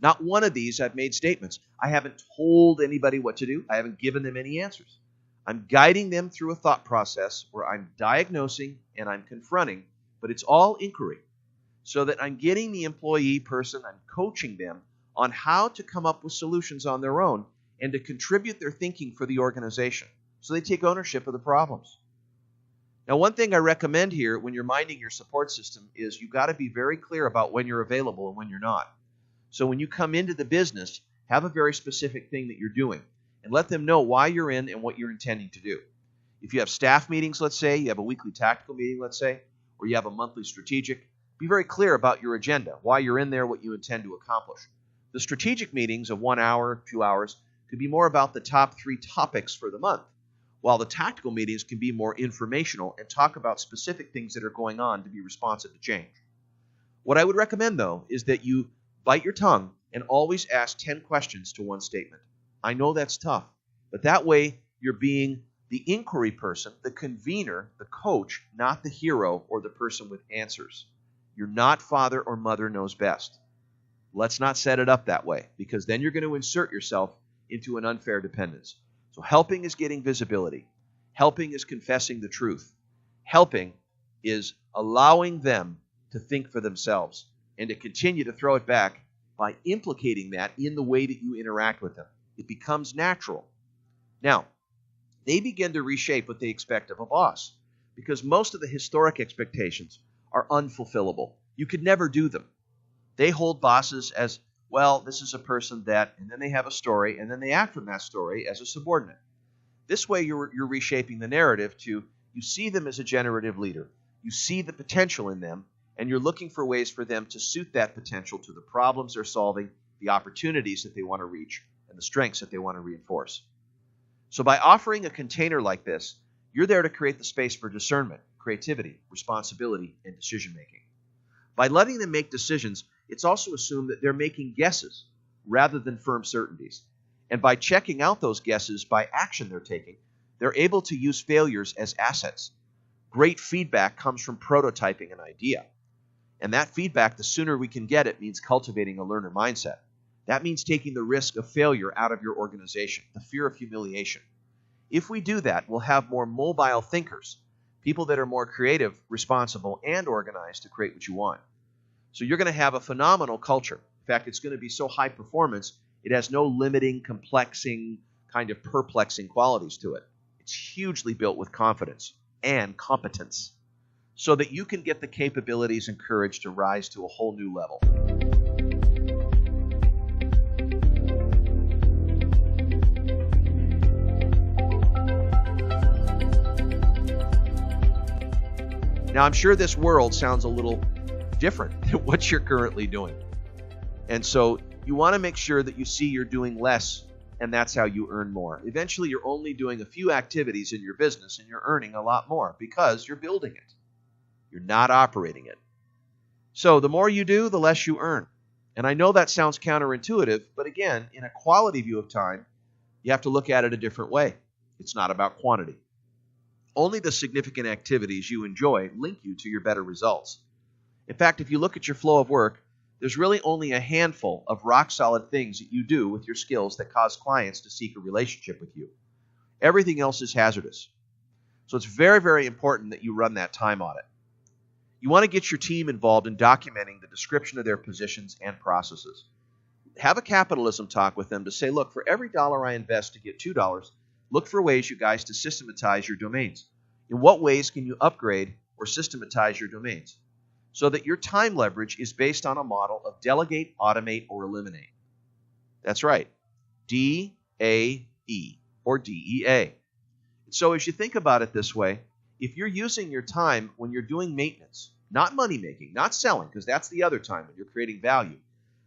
Not one of these I've made statements. I haven't told anybody what to do. I haven't given them any answers. I'm guiding them through a thought process where I'm diagnosing and I'm confronting, but it's all inquiry so that I'm getting the employee person, I'm coaching them on how to come up with solutions on their own and to contribute their thinking for the organization so they take ownership of the problems. Now, one thing I recommend here when you're minding your support system is you've got to be very clear about when you're available and when you're not. So when you come into the business, have a very specific thing that you're doing and let them know why you're in and what you're intending to do. If you have staff meetings, let's say, you have a weekly tactical meeting, let's say, or you have a monthly strategic, be very clear about your agenda, why you're in there, what you intend to accomplish. The strategic meetings of 1 hour, 2 hours could be more about the top 3 topics for the month, while the tactical meetings can be more informational and talk about specific things that are going on to be responsive to change. What I would recommend, though, is that you bite your tongue and always ask 10 questions to one statement. I know that's tough, but that way you're being the inquiry person, the convener, the coach, not the hero or the person with answers. You're not father or mother knows best. Let's not set it up that way because then you're going to insert yourself into an unfair dependence. So helping is getting visibility. Helping is confessing the truth. Helping is allowing them to think for themselves and to continue to throw it back by implicating that in the way that you interact with them. It becomes natural. Now, they begin to reshape what they expect of a boss because most of the historic expectations are unfulfillable. You could never do them. They hold bosses as, well, this is a person that, and then they have a story, and then they act from that story as a subordinate. This way you're reshaping the narrative to, you see them as a generative leader. You see the potential in them, and you're looking for ways for them to suit that potential to the problems they're solving, the opportunities that they want to reach, and the strengths that they want to reinforce. So by offering a container like this, you're there to create the space for discernment, creativity, responsibility, and decision-making. By letting them make decisions, it's also assumed that they're making guesses rather than firm certainties. And by checking out those guesses by action they're taking, they're able to use failures as assets. Great feedback comes from prototyping an idea. And that feedback, the sooner we can get it, means cultivating a learner mindset. That means taking the risk of failure out of your organization, the fear of humiliation. If we do that, we'll have more mobile thinkers, people that are more creative, responsible, and organized to create what you want. So you're going to have a phenomenal culture. In fact, it's going to be so high performance, it has no limiting, complexing, kind of perplexing qualities to it. It's hugely built with confidence and competence so that you can get the capabilities and courage to rise to a whole new level. Now, I'm sure this world sounds a little different than what you're currently doing. And so you want to make sure that you see you're doing less, and that's how you earn more. Eventually, you're only doing a few activities in your business, and you're earning a lot more because you're building it. You're not operating it. So the more you do, the less you earn. And I know that sounds counterintuitive, but again, in a quality view of time, you have to look at it a different way. It's not about quantity. Only the significant activities you enjoy link you to your better results. In fact, if you look at your flow of work, there's really only a handful of rock-solid things that you do with your skills that cause clients to seek a relationship with you. Everything else is hazardous. So it's very, very important that you run that time audit. You want to get your team involved in documenting the description of their positions and processes. Have a capitalism talk with them to say, look, for every dollar I invest to get $2, look for ways, you guys, to systematize your domains. In what ways can you upgrade or systematize your domains so that your time leverage is based on a model of delegate, automate, or eliminate? That's right, D-A-E or D-E-A. So as you think about it this way, if you're using your time when you're doing maintenance, not money making, not selling, because that's the other time when you're creating value,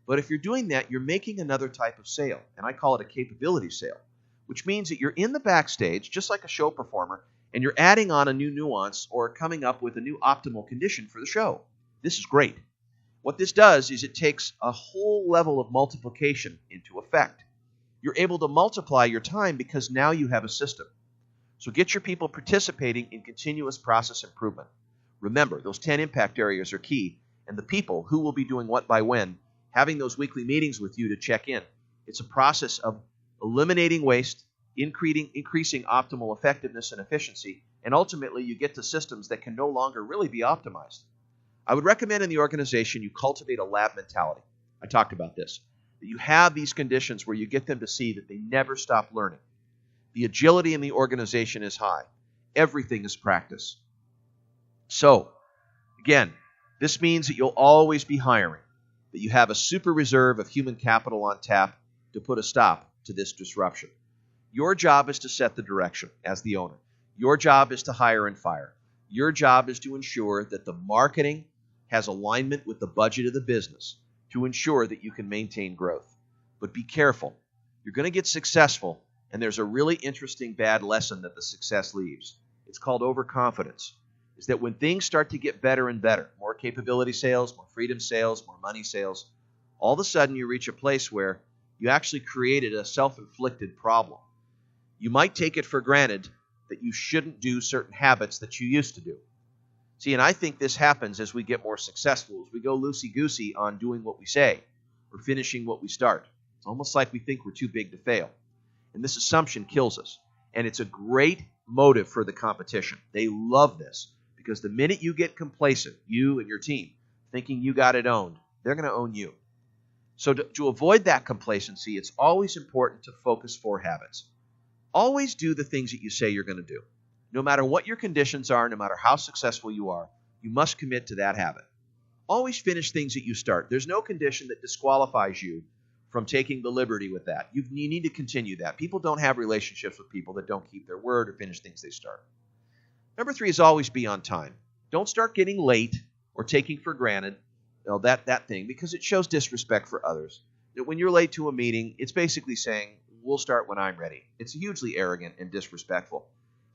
but if you're doing that, you're making another type of sale, and I call it a capability sale, which means that you're in the backstage, just like a show performer, and you're adding on a new nuance or coming up with a new optimal condition for the show. This is great. What this does is it takes a whole level of multiplication into effect. You're able to multiply your time because now you have a system. So get your people participating in continuous process improvement. Remember, those 10 impact areas are key, and the people who will be doing what by when, having those weekly meetings with you to check in. It's a process of eliminating waste, increasing optimal effectiveness and efficiency, and ultimately you get to systems that can no longer really be optimized. I would recommend in the organization you cultivate a lab mentality. I talked about this. That you have these conditions where you get them to see that they never stop learning. The agility in the organization is high. Everything is practice. So, again, this means that you'll always be hiring, that you have a super reserve of human capital on tap to put a stop to this disruption. Your job is to set the direction as the owner. Your job is to hire and fire. Your job is to ensure that the marketing has alignment with the budget of the business to ensure that you can maintain growth. But be careful. You're going to get successful, and there's a really interesting bad lesson that the success leaves. It's called overconfidence. Is that when things start to get better and better, more capability sales, more freedom sales, more money sales, all of a sudden you reach a place where you actually created a self-inflicted problem. You might take it for granted that you shouldn't do certain habits that you used to do. See, and I think this happens as we get more successful, as we go loosey-goosey on doing what we say or finishing what we start. It's almost like we think we're too big to fail. And this assumption kills us. And it's a great motive for the competition. They love this because the minute you get complacent, you and your team, thinking you got it owned, they're going to own you. So to avoid that complacency, it's always important to focus 4 habits. Always do the things that you say you're going to do. No matter what your conditions are, no matter how successful you are, you must commit to that habit. Always finish things that you start. There's no condition that disqualifies you from taking the liberty with that. You need to continue that. People don't have relationships with people that don't keep their word or finish things they start. Number 3 is always be on time. Don't start getting late or taking for granted that thing because it shows disrespect for others. That when you're late to a meeting, it's basically saying, we'll start when I'm ready. It's hugely arrogant and disrespectful.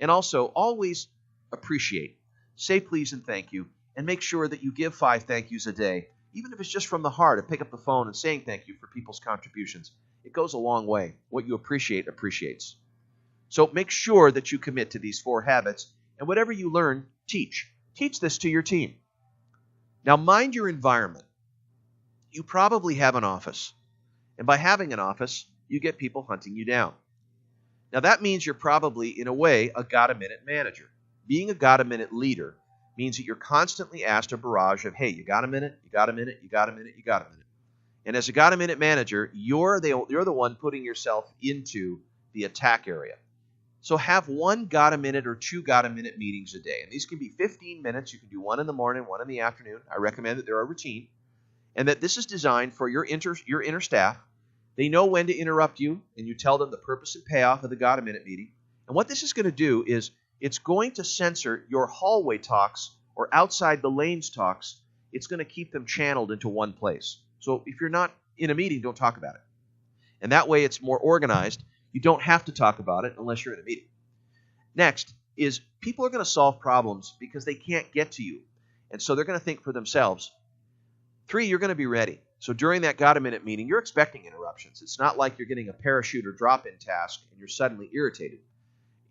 And also, always appreciate. Say please and thank you, and make sure that you give 5 thank yous a day, even if it's just from the heart, and pick up the phone and saying thank you for people's contributions. It goes a long way. What you appreciate appreciates. So make sure that you commit to these 4 habits, And whatever you learn, teach. Teach this to your team. Now, mind your environment. You probably have an office. And by having an office, you get people hunting you down. Now, that means you're probably, in a way, a got-a-minute manager. Being a got-a-minute leader means that you're constantly asked a barrage of, hey, you got a minute, you got a minute, you got a minute, you got a minute. And as a got-a-minute manager, you're the one putting yourself into the attack area. So have one got-a-minute or two got-a-minute meetings a day. And these can be 15 minutes. You can do one in the morning, one in the afternoon. I recommend that they're a routine. And that this is designed for your inner staff. They know when to interrupt you, and you tell them the purpose and payoff of the got-a-minute meeting. And what this is going to do is it's going to censor your hallway talks or outside the lanes talks. It's going to keep them channeled into one place. So if you're not in a meeting, don't talk about it. And that way it's more organized. You don't have to talk about it unless you're in a meeting. Next is people are going to solve problems because they can't get to you. And so they're going to think for themselves. 3, you're going to be ready. So during that got-a-minute meeting, you're expecting interruptions. It's not like you're getting a parachute or drop-in task and you're suddenly irritated.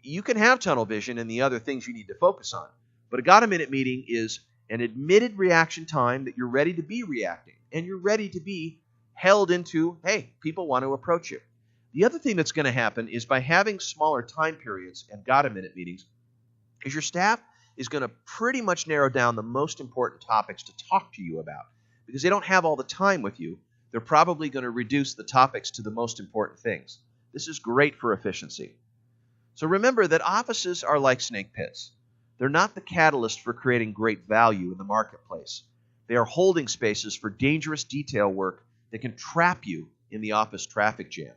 You can have tunnel vision and the other things you need to focus on. But a got-a-minute meeting is an admitted reaction time that you're ready to be reacting. And you're ready to be held into, hey, people want to approach you. The other thing that's going to happen is by having smaller time periods and got-a-minute meetings, is your staff is going to pretty much narrow down the most important topics to talk to you about. Because they don't have all the time with you, they're probably going to reduce the topics to the most important things. This is great for efficiency. So remember that offices are like snake pits. They're not the catalyst for creating great value in the marketplace. They are holding spaces for dangerous detail work that can trap you in the office traffic jam.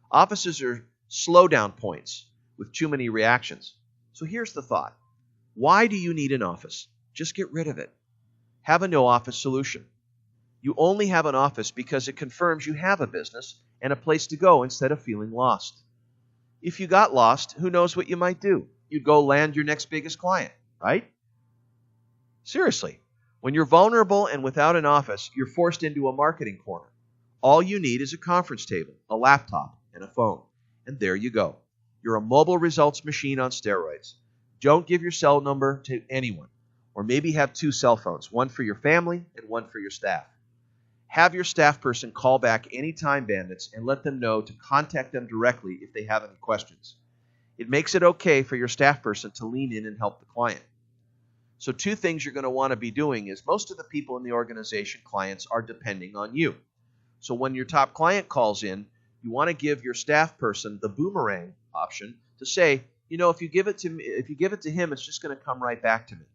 Offices are slowdown points with too many reactions. So here's the thought. Why do you need an office? Just get rid of it. Have a no-office solution. You only have an office because it confirms you have a business and a place to go instead of feeling lost. If you got lost, who knows what you might do? You'd go land your next biggest client, right? Seriously, when you're vulnerable and without an office, you're forced into a marketing corner. All you need is a conference table, a laptop, and a phone. And there you go. You're a mobile results machine on steroids. Don't give your cell number to anyone. Or maybe have 2 cell phones, one for your family and one for your staff. Have your staff person call back any time bandits and let them know to contact them directly if they have any questions. It makes it okay for your staff person to lean in and help the client. So 2 things you're going to want to be doing is most of the people in the organization, clients, are depending on you. So when your top client calls in, you want to give your staff person the boomerang option to say, you know, if you give it to him, it's just going to come right back to me.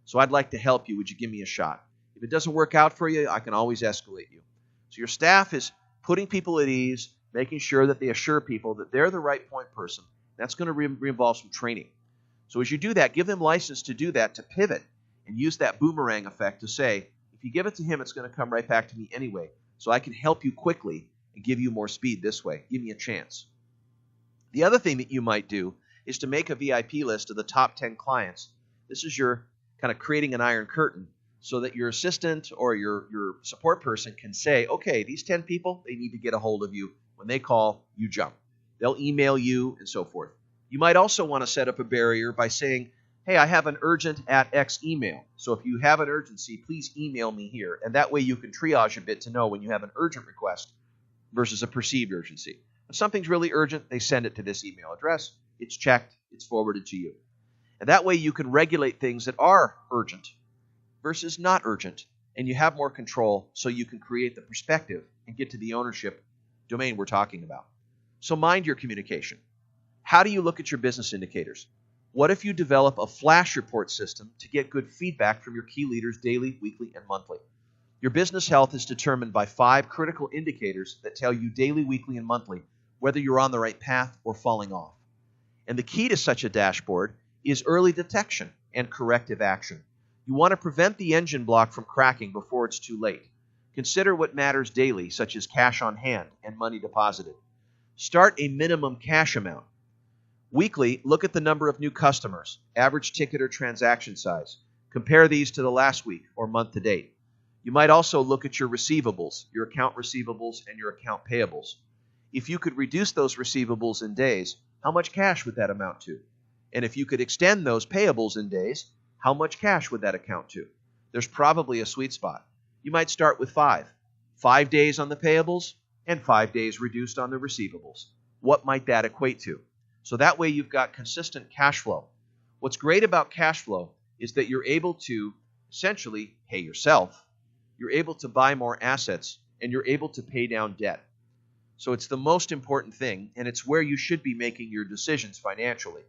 So I'd like to help you. Would you give me a shot? If it doesn't work out for you, I can always escalate you. So your staff is putting people at ease, making sure that they assure people that they're the right point person. That's going to involve some training. So as you do that, give them license to do that, to pivot, and use that boomerang effect to say, if you give it to him, it's going to come right back to me anyway. So I can help you quickly and give you more speed this way. Give me a chance. The other thing that you might do is to make a VIP list of the top 10 clients. This is your kind of creating an iron curtain so that your assistant or your support person can say, okay, these 10 people, they need to get a hold of you. When they call, you jump. They'll email you and so forth. You might also want to set up a barrier by saying, hey, I have an urgent at X email. So if you have an urgency, please email me here. And that way you can triage a bit to know when you have an urgent request versus a perceived urgency. If something's really urgent, they send it to this email address. It's checked. It's forwarded to you. And that way you can regulate things that are urgent versus not urgent. And you have more control so you can create the perspective and get to the ownership domain we're talking about. So mind your communication. How do you look at your business indicators? What if you develop a flash report system to get good feedback from your key leaders daily, weekly, and monthly? Your business health is determined by 5 critical indicators that tell you daily, weekly, and monthly whether you're on the right path or falling off. And the key to such a dashboard is early detection and corrective action. You want to prevent the engine block from cracking before it's too late. Consider what matters daily, such as cash on hand and money deposited. Start a minimum cash amount. Weekly, look at the number of new customers, average ticket or transaction size. Compare these to the last week or month to date. You might also look at your receivables, your account receivables, and your account payables. If you could reduce those receivables in days, how much cash would that amount to? And if you could extend those payables in days, how much cash would that account to? There's probably a sweet spot. You might start with 5. 5 days on the payables and 5 days reduced on the receivables. What might that equate to? So that way you've got consistent cash flow. What's great about cash flow is that you're able to essentially pay yourself. You're able to buy more assets, and you're able to pay down debt. So it's the most important thing, and it's where you should be making your decisions financially.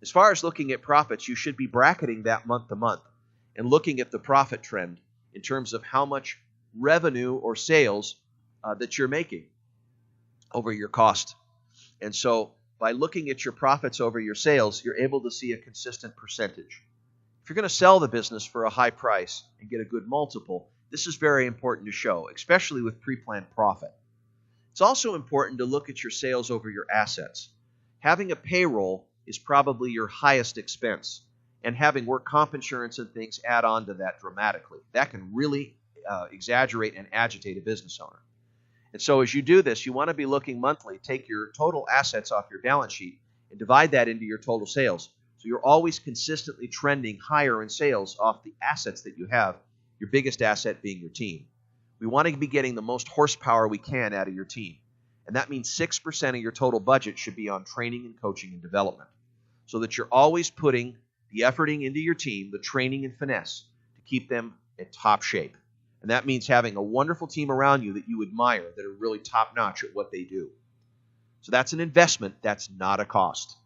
As far as looking at profits, you should be bracketing that month to month and looking at the profit trend in terms of how much revenue or sales that you're making over your cost. And so by looking at your profits over your sales, you're able to see a consistent percentage. If you're going to sell the business for a high price and get a good multiple, this is very important to show, especially with pre-planned profit. It's also important to look at your sales over your assets. Having a payroll is probably your highest expense, and having work comp insurance and things add on to that dramatically. That can really exaggerate and agitate a business owner. And so as you do this, you want to be looking monthly. Take your total assets off your balance sheet and divide that into your total sales. So you're always consistently trending higher in sales off the assets that you have, your biggest asset being your team. We want to be getting the most horsepower we can out of your team. And that means 6% of your total budget should be on training and coaching and development, so that you're always putting the efforting into your team, the training and finesse, to keep them in top shape. And that means having a wonderful team around you that you admire, that are really top-notch at what they do. So that's an investment. That's not a cost.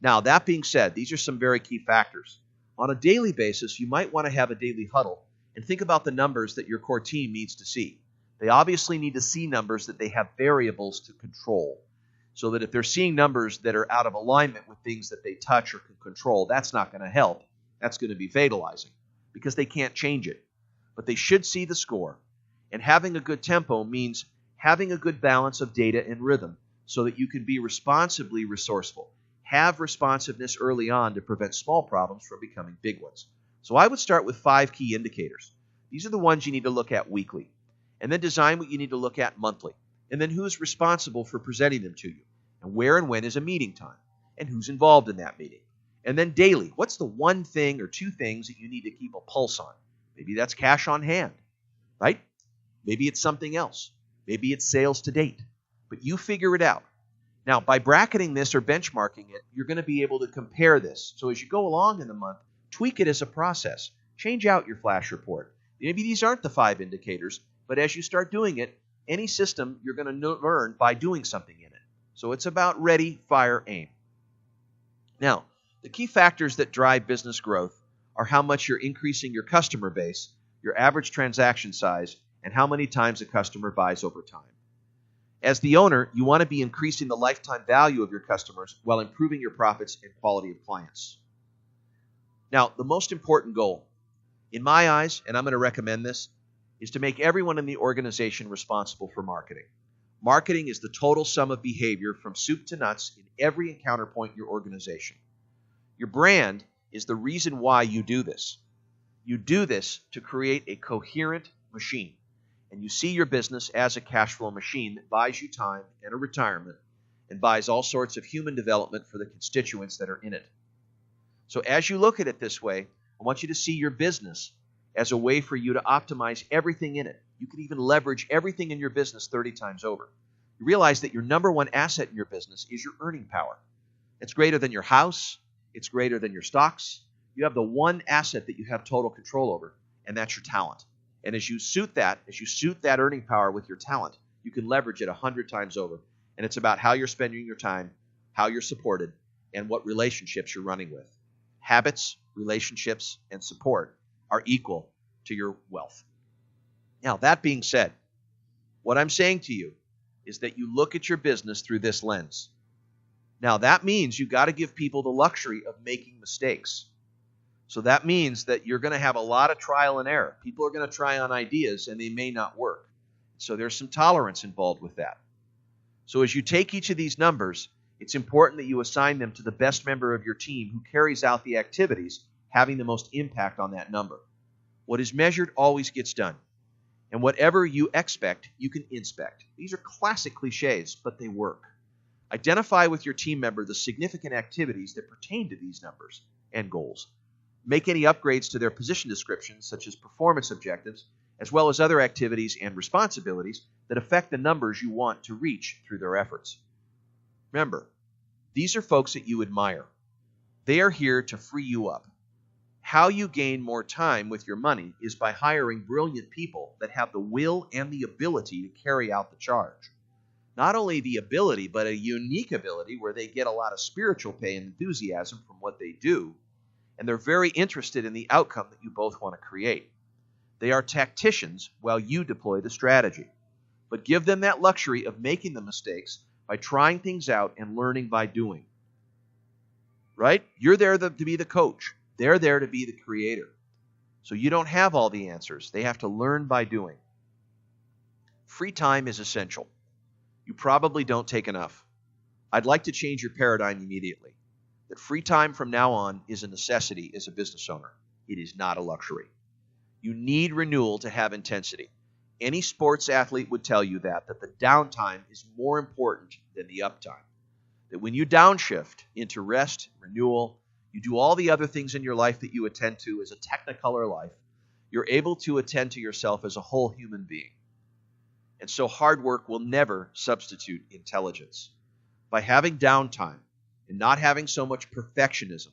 Now, that being said, these are some very key factors. On a daily basis, you might want to have a daily huddle and think about the numbers that your core team needs to see. They obviously need to see numbers that they have variables to control, so that if they're seeing numbers that are out of alignment with things that they touch or can control, that's not going to help. That's going to be fatalizing because they can't change it. But they should see the score. And having a good tempo means having a good balance of data and rhythm so that you can be responsibly resourceful. Have responsiveness early on to prevent small problems from becoming big ones. So I would start with 5 key indicators. These are the ones you need to look at weekly. And then design what you need to look at monthly. And then who's responsible for presenting them to you. And where and when is a meeting time. And who's involved in that meeting. And then daily, what's the one thing or 2 things that you need to keep a pulse on? Maybe that's cash on hand, right? Maybe it's something else. Maybe it's sales to date. But you figure it out. Now, by bracketing this or benchmarking it, you're going to be able to compare this. So as you go along in the month, tweak it as a process. Change out your flash report. Maybe these aren't the 5 indicators, but as you start doing it, any system you're going to learn by doing something in it. So it's about ready, fire, aim. Now, the key factors that drive business growth are how much you're increasing your customer base, your average transaction size, and how many times a customer buys over time. As the owner, you want to be increasing the lifetime value of your customers while improving your profits and quality of clients. Now, the most important goal, in my eyes, and I'm going to recommend this, is to make everyone in the organization responsible for marketing. Marketing is the total sum of behavior from soup to nuts in every encounter point in your organization. Your brand is the reason why you do this. You do this to create a coherent machine. And you see your business as a cash flow machine that buys you time and a retirement and buys all sorts of human development for the constituents that are in it. So as you look at it this way, I want you to see your business as a way for you to optimize everything in it. You can even leverage everything in your business 30 times over. You realize that your number one asset in your business is your earning power. It's greater than your house. It's greater than your stocks. You have the one asset that you have total control over, and that's your talent. And as you suit that earning power with your talent, you can leverage it 100 times over. And it's about how you're spending your time, how you're supported, and what relationships you're running with. Habits, relationships, and support are equal to your wealth. Now, that being said, what I'm saying to you is that you look at your business through this lens. Now, that means you've got to give people the luxury of making mistakes. So that means that you're going to have a lot of trial and error. People are going to try on ideas, and they may not work. So there's some tolerance involved with that. So as you take each of these numbers, it's important that you assign them to the best member of your team who carries out the activities having the most impact on that number. What is measured always gets done. And whatever you expect, you can inspect. These are classic cliches, but they work. Identify with your team member the significant activities that pertain to these numbers and goals. Make any upgrades to their position descriptions, such as performance objectives, as well as other activities and responsibilities that affect the numbers you want to reach through their efforts. Remember, these are folks that you admire. They are here to free you up. How you gain more time with your money is by hiring brilliant people that have the will and the ability to carry out the charge. Not only the ability, but a unique ability where they get a lot of spiritual pay and enthusiasm from what they do, and they're very interested in the outcome that you both want to create. They are tacticians while you deploy the strategy. But give them that luxury of making the mistakes by trying things out and learning by doing. Right? You're there to be the coach. They're there to be the creator. So you don't have all the answers. They have to learn by doing. Free time is essential. You probably don't take enough. I'd like to change your paradigm immediately. That free time from now on is a necessity as a business owner. It is not a luxury. You need renewal to have intensity. Any sports athlete would tell you that the downtime is more important than the uptime. That when you downshift into rest, renewal, you do all the other things in your life that you attend to as a technicolor life, you're able to attend to yourself as a whole human being. And so hard work will never substitute intelligence. By having downtime and not having so much perfectionism,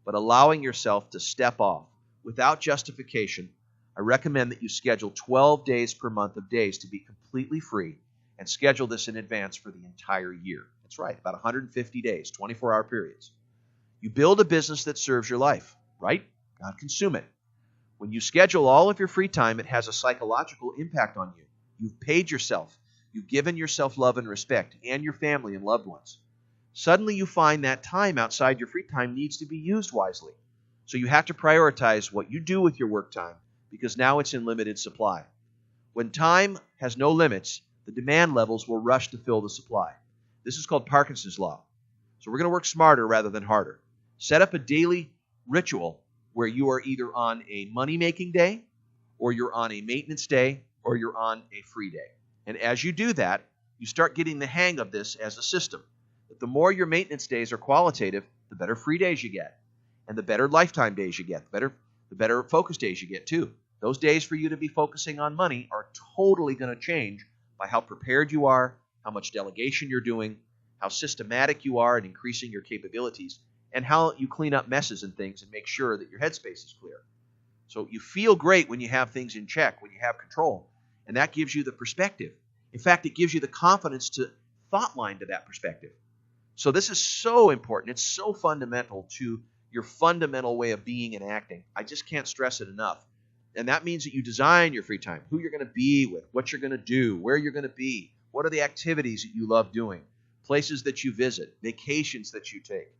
but allowing yourself to step off without justification, I recommend that you schedule 12 days per month of days to be completely free and schedule this in advance for the entire year. That's right, about 150 days, 24-hour periods. You build a business that serves your life, right? Not consume it. When you schedule all of your free time, it has a psychological impact on you. You've paid yourself. You've given yourself love and respect, and your family and loved ones. Suddenly you find that time outside your free time needs to be used wisely. So you have to prioritize what you do with your work time, because now it's in limited supply. When time has no limits, the demand levels will rush to fill the supply. This is called Parkinson's Law. So we're going to work smarter rather than harder. Set up a daily ritual where you are either on a money-making day, or you're on a maintenance day, or you're on a free day. And as you do that, you start getting the hang of this as a system. That the more your maintenance days are qualitative, the better free days you get. And the better lifetime days you get, the better focus days you get too. Those days for you to be focusing on money are totally going to change by how prepared you are, how much delegation you're doing, how systematic you are in increasing your capabilities, and how you clean up messes and things and make sure that your headspace is clear. So you feel great when you have things in check, when you have control, and that gives you the perspective. In fact, it gives you the confidence to thought line to that perspective. So this is so important. It's so fundamental to your fundamental way of being and acting. I just can't stress it enough. And that means that you design your free time, who you're going to be with, what you're going to do, where you're going to be, what are the activities that you love doing, places that you visit, vacations that you take.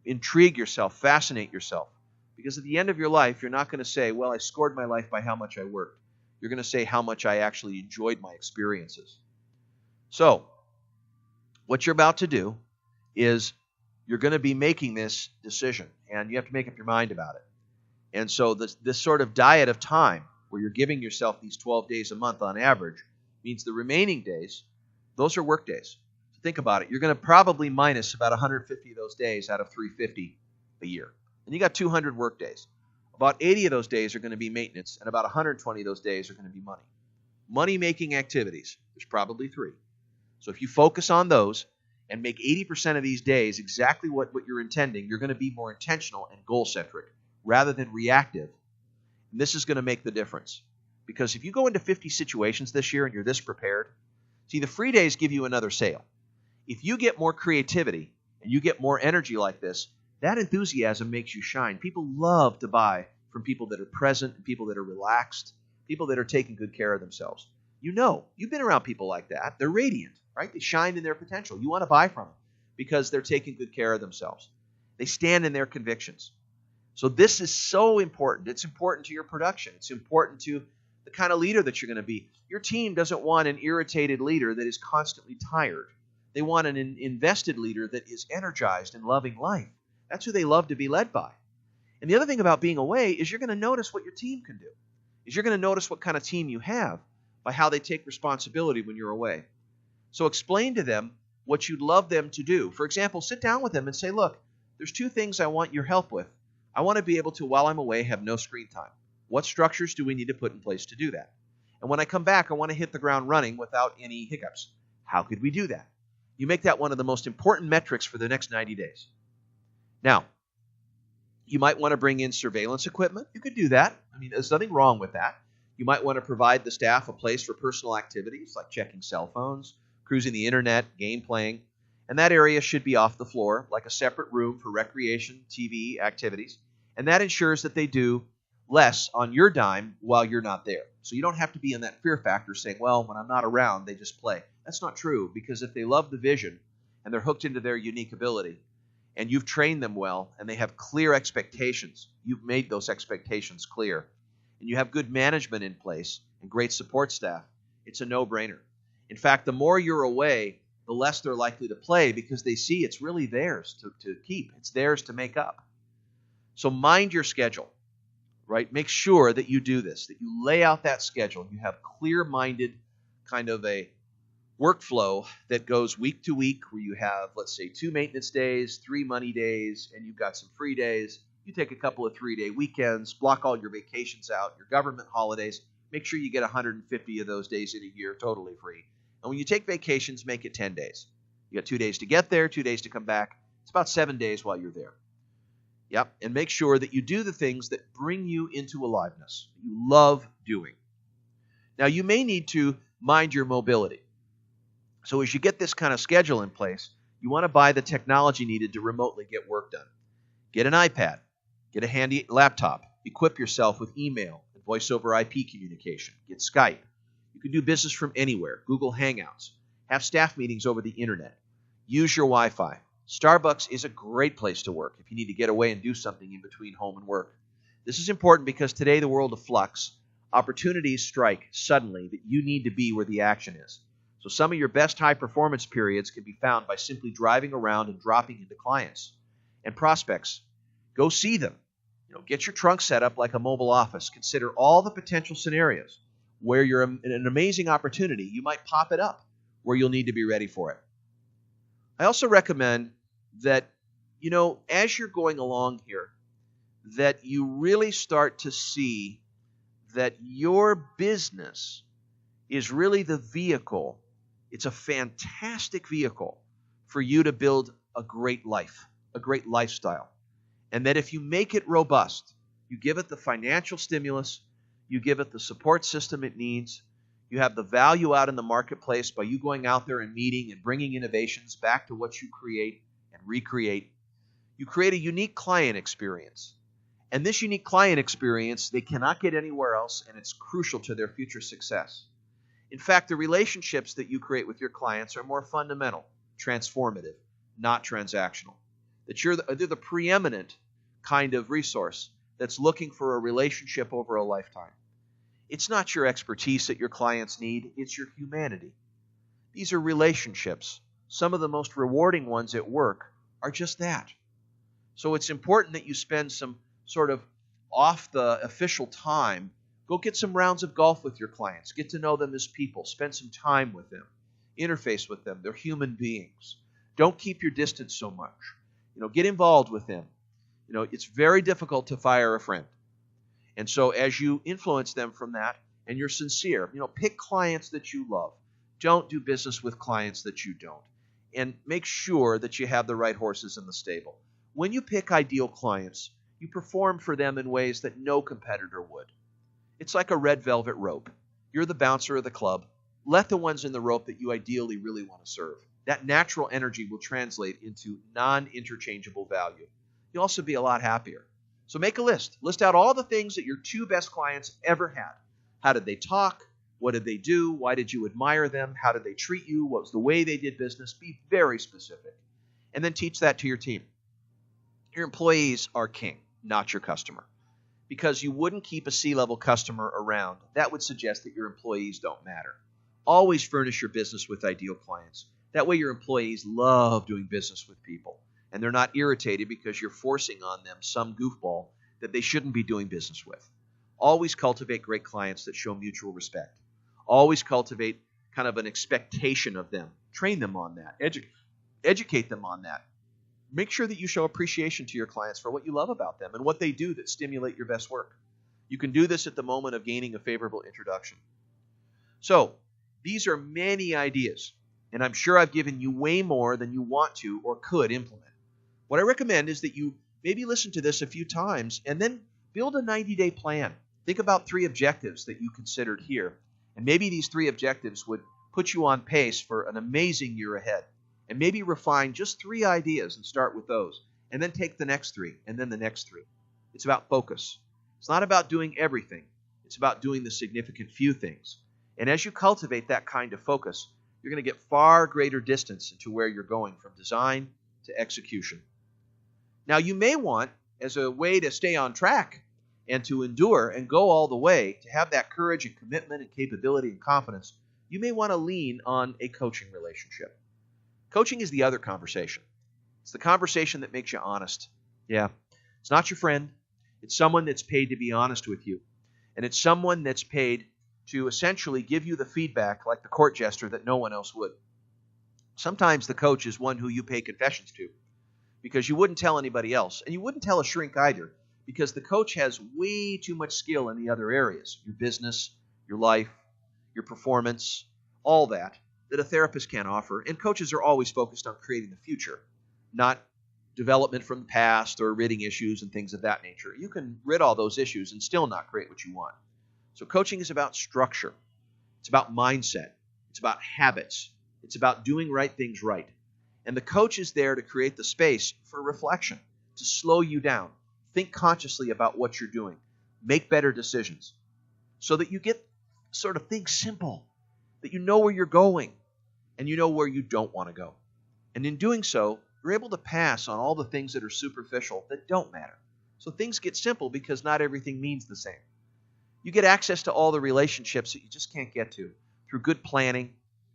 Intrigue yourself, fascinate yourself. Because at the end of your life, you're not going to say, well, I scored my life by how much I worked. You're going to say how much I actually enjoyed my experiences. So, what you're about to do is you're going to be making this decision, and you have to make up your mind about it. And so this sort of diet of time, where you're giving yourself these 12 days a month on average, means the remaining days, those are work days. So think about it. You're going to probably minus about 150 of those days out of 350 a year. And you got 200 work days. About 80 of those days are going to be maintenance, and about 120 of those days are going to be money. Money-making activities, there's probably 3. So if you focus on those and make 80% of these days exactly what you're intending, you're going to be more intentional and goal-centric rather than reactive. And this is going to make the difference. Because if you go into 50 situations this year and you're this prepared, see, the free days give you another sale. If you get more creativity and you get more energy like this, that enthusiasm makes you shine. People love to buy from people that are present and people that are relaxed, people that are taking good care of themselves. You know, you've been around people like that. They're radiant, right? They shine in their potential. You want to buy from them because they're taking good care of themselves. They stand in their convictions. So this is so important. It's important to your production. It's important to the kind of leader that you're going to be. Your team doesn't want an irritated leader that is constantly tired. They want an invested leader that is energized and loving life. That's who they love to be led by. And the other thing about being away is you're going to notice what your team can do. Is you're going to notice what kind of team you have by how they take responsibility when you're away. So explain to them what you'd love them to do. For example, sit down with them and say, look, there's 2 things I want your help with. I want to be able to, while I'm away, have no screen time. What structures do we need to put in place to do that? And when I come back, I want to hit the ground running without any hiccups. How could we do that? You make that one of the most important metrics for the next 90 days. Now, you might want to bring in surveillance equipment. You could do that. I mean, there's nothing wrong with that. You might want to provide the staff a place for personal activities like checking cell phones, cruising the internet, game playing. And that area should be off the floor, like a separate room for recreation, TV, activities. And that ensures that they do less on your dime while you're not there. So you don't have to be in that fear factor saying, well, when I'm not around, they just play. That's not true, because if they love the vision and they're hooked into their unique ability and you've trained them well and they have clear expectations, you've made those expectations clear, and you have good management in place and great support staff, it's a no-brainer. In fact, the more you're away, the less they're likely to play because they see it's really theirs to keep. It's theirs to make up. So mind your schedule, right? Make sure that you do this, that you lay out that schedule. You have clear-minded kind of a workflow that goes week to week where you have, let's say, 2 maintenance days, 3 money days, and you've got some free days. You take a couple of 3-day weekends, block all your vacations out, your government holidays. Make sure you get 150 of those days in a year totally free. And when you take vacations, make it 10 days. You got 2 days to get there, 2 days to come back. It's about 7 days while you're there. Yep, and make sure that you do the things that bring you into aliveness, that you love doing. Now, you may need to mind your mobility. So as you get this kind of schedule in place, you want to buy the technology needed to remotely get work done. Get an iPad, get a handy laptop, equip yourself with email and voice over IP communication, get Skype. You can do business from anywhere, Google Hangouts, have staff meetings over the internet, use your Wi-Fi. Starbucks is a great place to work if you need to get away and do something in between home and work. This is important because today, the world of flux, opportunities strike suddenly that you need to be where the action is. So some of your best high-performance periods can be found by simply driving around and dropping into clients and prospects. Go see them. Get your trunk set up like a mobile office. Consider all the potential scenarios where you're in an amazing opportunity. You might pop it up where you'll need to be ready for it. I also recommend that, as you're going along here, that you really start to see that your business is really the vehicle. It's a fantastic vehicle for you to build a great life, a great lifestyle. And that if you make it robust, you give it the financial stimulus, you give it the support system it needs, you have the value out in the marketplace by you going out there and meeting and bringing innovations back to what you create and recreate. You create a unique client experience. And this unique client experience, they cannot get anywhere else, and it's crucial to their future success. In fact, the relationships that you create with your clients are more fundamental, transformative, not transactional. That they're the preeminent kind of resource that's looking for a relationship over a lifetime. It's not your expertise that your clients need, it's your humanity. These are relationships. Some of the most rewarding ones at work are just that. So it's important that you spend some sort of off the official time. Go get some rounds of golf with your clients. Get to know them as people. Spend some time with them. Interface with them. They're human beings. Don't keep your distance so much. Get involved with them. It's very difficult to fire a friend. And so as you influence them from that, and you're sincere, pick clients that you love. Don't do business with clients that you don't. And make sure that you have the right horses in the stable. When you pick ideal clients, you perform for them in ways that no competitor would. It's like a red velvet rope. You're the bouncer of the club. Let the ones in the rope that you ideally really want to serve. That natural energy will translate into non-interchangeable value. You'll also be a lot happier. So make a list. List out all the things that your 2 best clients ever had. How did they talk? What did they do? Why did you admire them? How did they treat you? What was the way they did business? Be very specific. And then teach that to your team. Your employees are king, not your customer. Because you wouldn't keep a C-level customer around. That would suggest that your employees don't matter. Always furnish your business with ideal clients. That way your employees love doing business with people. And they're not irritated because you're forcing on them some goofball that they shouldn't be doing business with. Always cultivate great clients that show mutual respect. Always cultivate kind of an expectation of them. Train them on that. educate them on that. Make sure that you show appreciation to your clients for what you love about them and what they do that stimulate your best work. You can do this at the moment of gaining a favorable introduction. So, these are many ideas, and I'm sure I've given you way more than you want to or could implement. What I recommend is that you maybe listen to this a few times and then build a 90-day plan. Think about 3 objectives that you considered here, and maybe these 3 objectives would put you on pace for an amazing year ahead. And maybe refine just 3 ideas and start with those, and then take the next 3, and then the next 3. It's about focus. It's not about doing everything. It's about doing the significant few things. And as you cultivate that kind of focus, you're going to get far greater distance into where you're going from design to execution. Now, you may want, as a way to stay on track and to endure and go all the way, to have that courage and commitment and capability and confidence, you may want to lean on a coaching relationship. Coaching is the other conversation. It's the conversation that makes you honest. Yeah, it's not your friend. It's someone that's paid to be honest with you. And it's someone that's paid to essentially give you the feedback like the court jester that no one else would. Sometimes the coach is one who you pay confessions to because you wouldn't tell anybody else. And you wouldn't tell a shrink either because the coach has way too much skill in the other areas, your business, your life, your performance, all that a therapist can't offer. And coaches are always focused on creating the future, not development from the past or ridding issues and things of that nature. You can rid all those issues and still not create what you want. So coaching is about structure. It's about mindset. It's about habits. It's about doing right things right. And the coach is there to create the space for reflection, to slow you down. Think consciously about what you're doing. Make better decisions so that you get sort of things simple, that you know where you're going and you know where you don't want to go. And in doing so, you're able to pass on all the things that are superficial that don't matter. So things get simple because not everything means the same. You get access to all the relationships that you just can't get to through good planning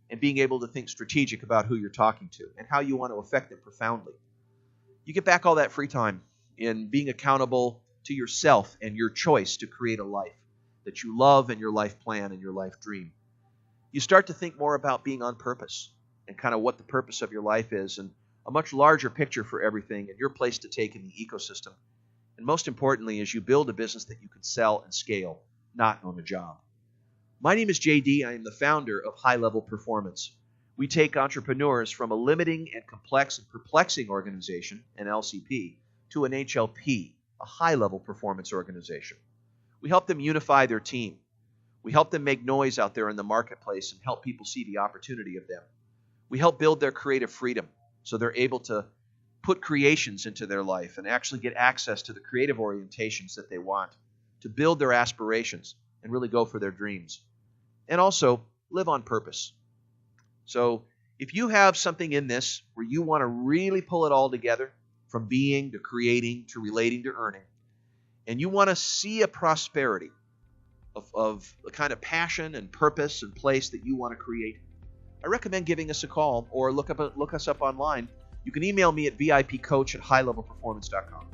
and being able to think strategic about who you're talking to and how you want to affect them profoundly. You get back all that free time in being accountable to yourself and your choice to create a life that you love and your life plan and your life dream. You start to think more about being on purpose and kind of what the purpose of your life is and a much larger picture for everything and your place to take in the ecosystem. And most importantly, as you build a business that you can sell and scale, not own a job. My name is JD. I am the founder of High Level Performance. We take entrepreneurs from a limiting and complex and perplexing organization, an LCP, to an HLP, a high-level performance organization. We help them unify their team. We help them make noise out there in the marketplace and help people see the opportunity of them. We help build their creative freedom so they're able to put creations into their life and actually get access to the creative orientations that they want, to build their aspirations and really go for their dreams. And also live on purpose. So if you have something in this where you want to really pull it all together, from being to creating to relating to earning, and you want to see a prosperity of the kind of passion and purpose and place that you want to create, I recommend giving us a call or look us up online. You can email me at vipcoach@highlevelperformance.com.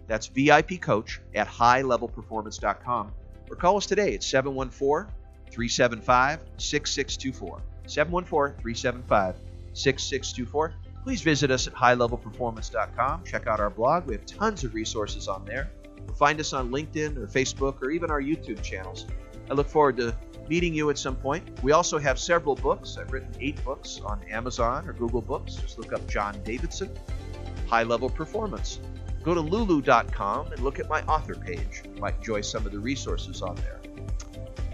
That's vipcoach@highlevelperformance.com. Or call us today at 714-375-6624. 714-375-6624. Please visit us at highlevelperformance.com. Check out our blog. We have tons of resources on there. Find us on LinkedIn or Facebook or even our YouTube channels. I look forward to meeting you at some point. We also have several books. I've written 8 books on Amazon or Google Books. Just look up John Davidson, High Level Performance. Go to lulu.com and look at my author page. You might enjoy some of the resources on there.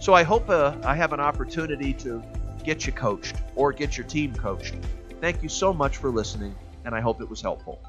So I hope I have an opportunity to get you coached or get your team coached. Thank you so much for listening, and I hope it was helpful.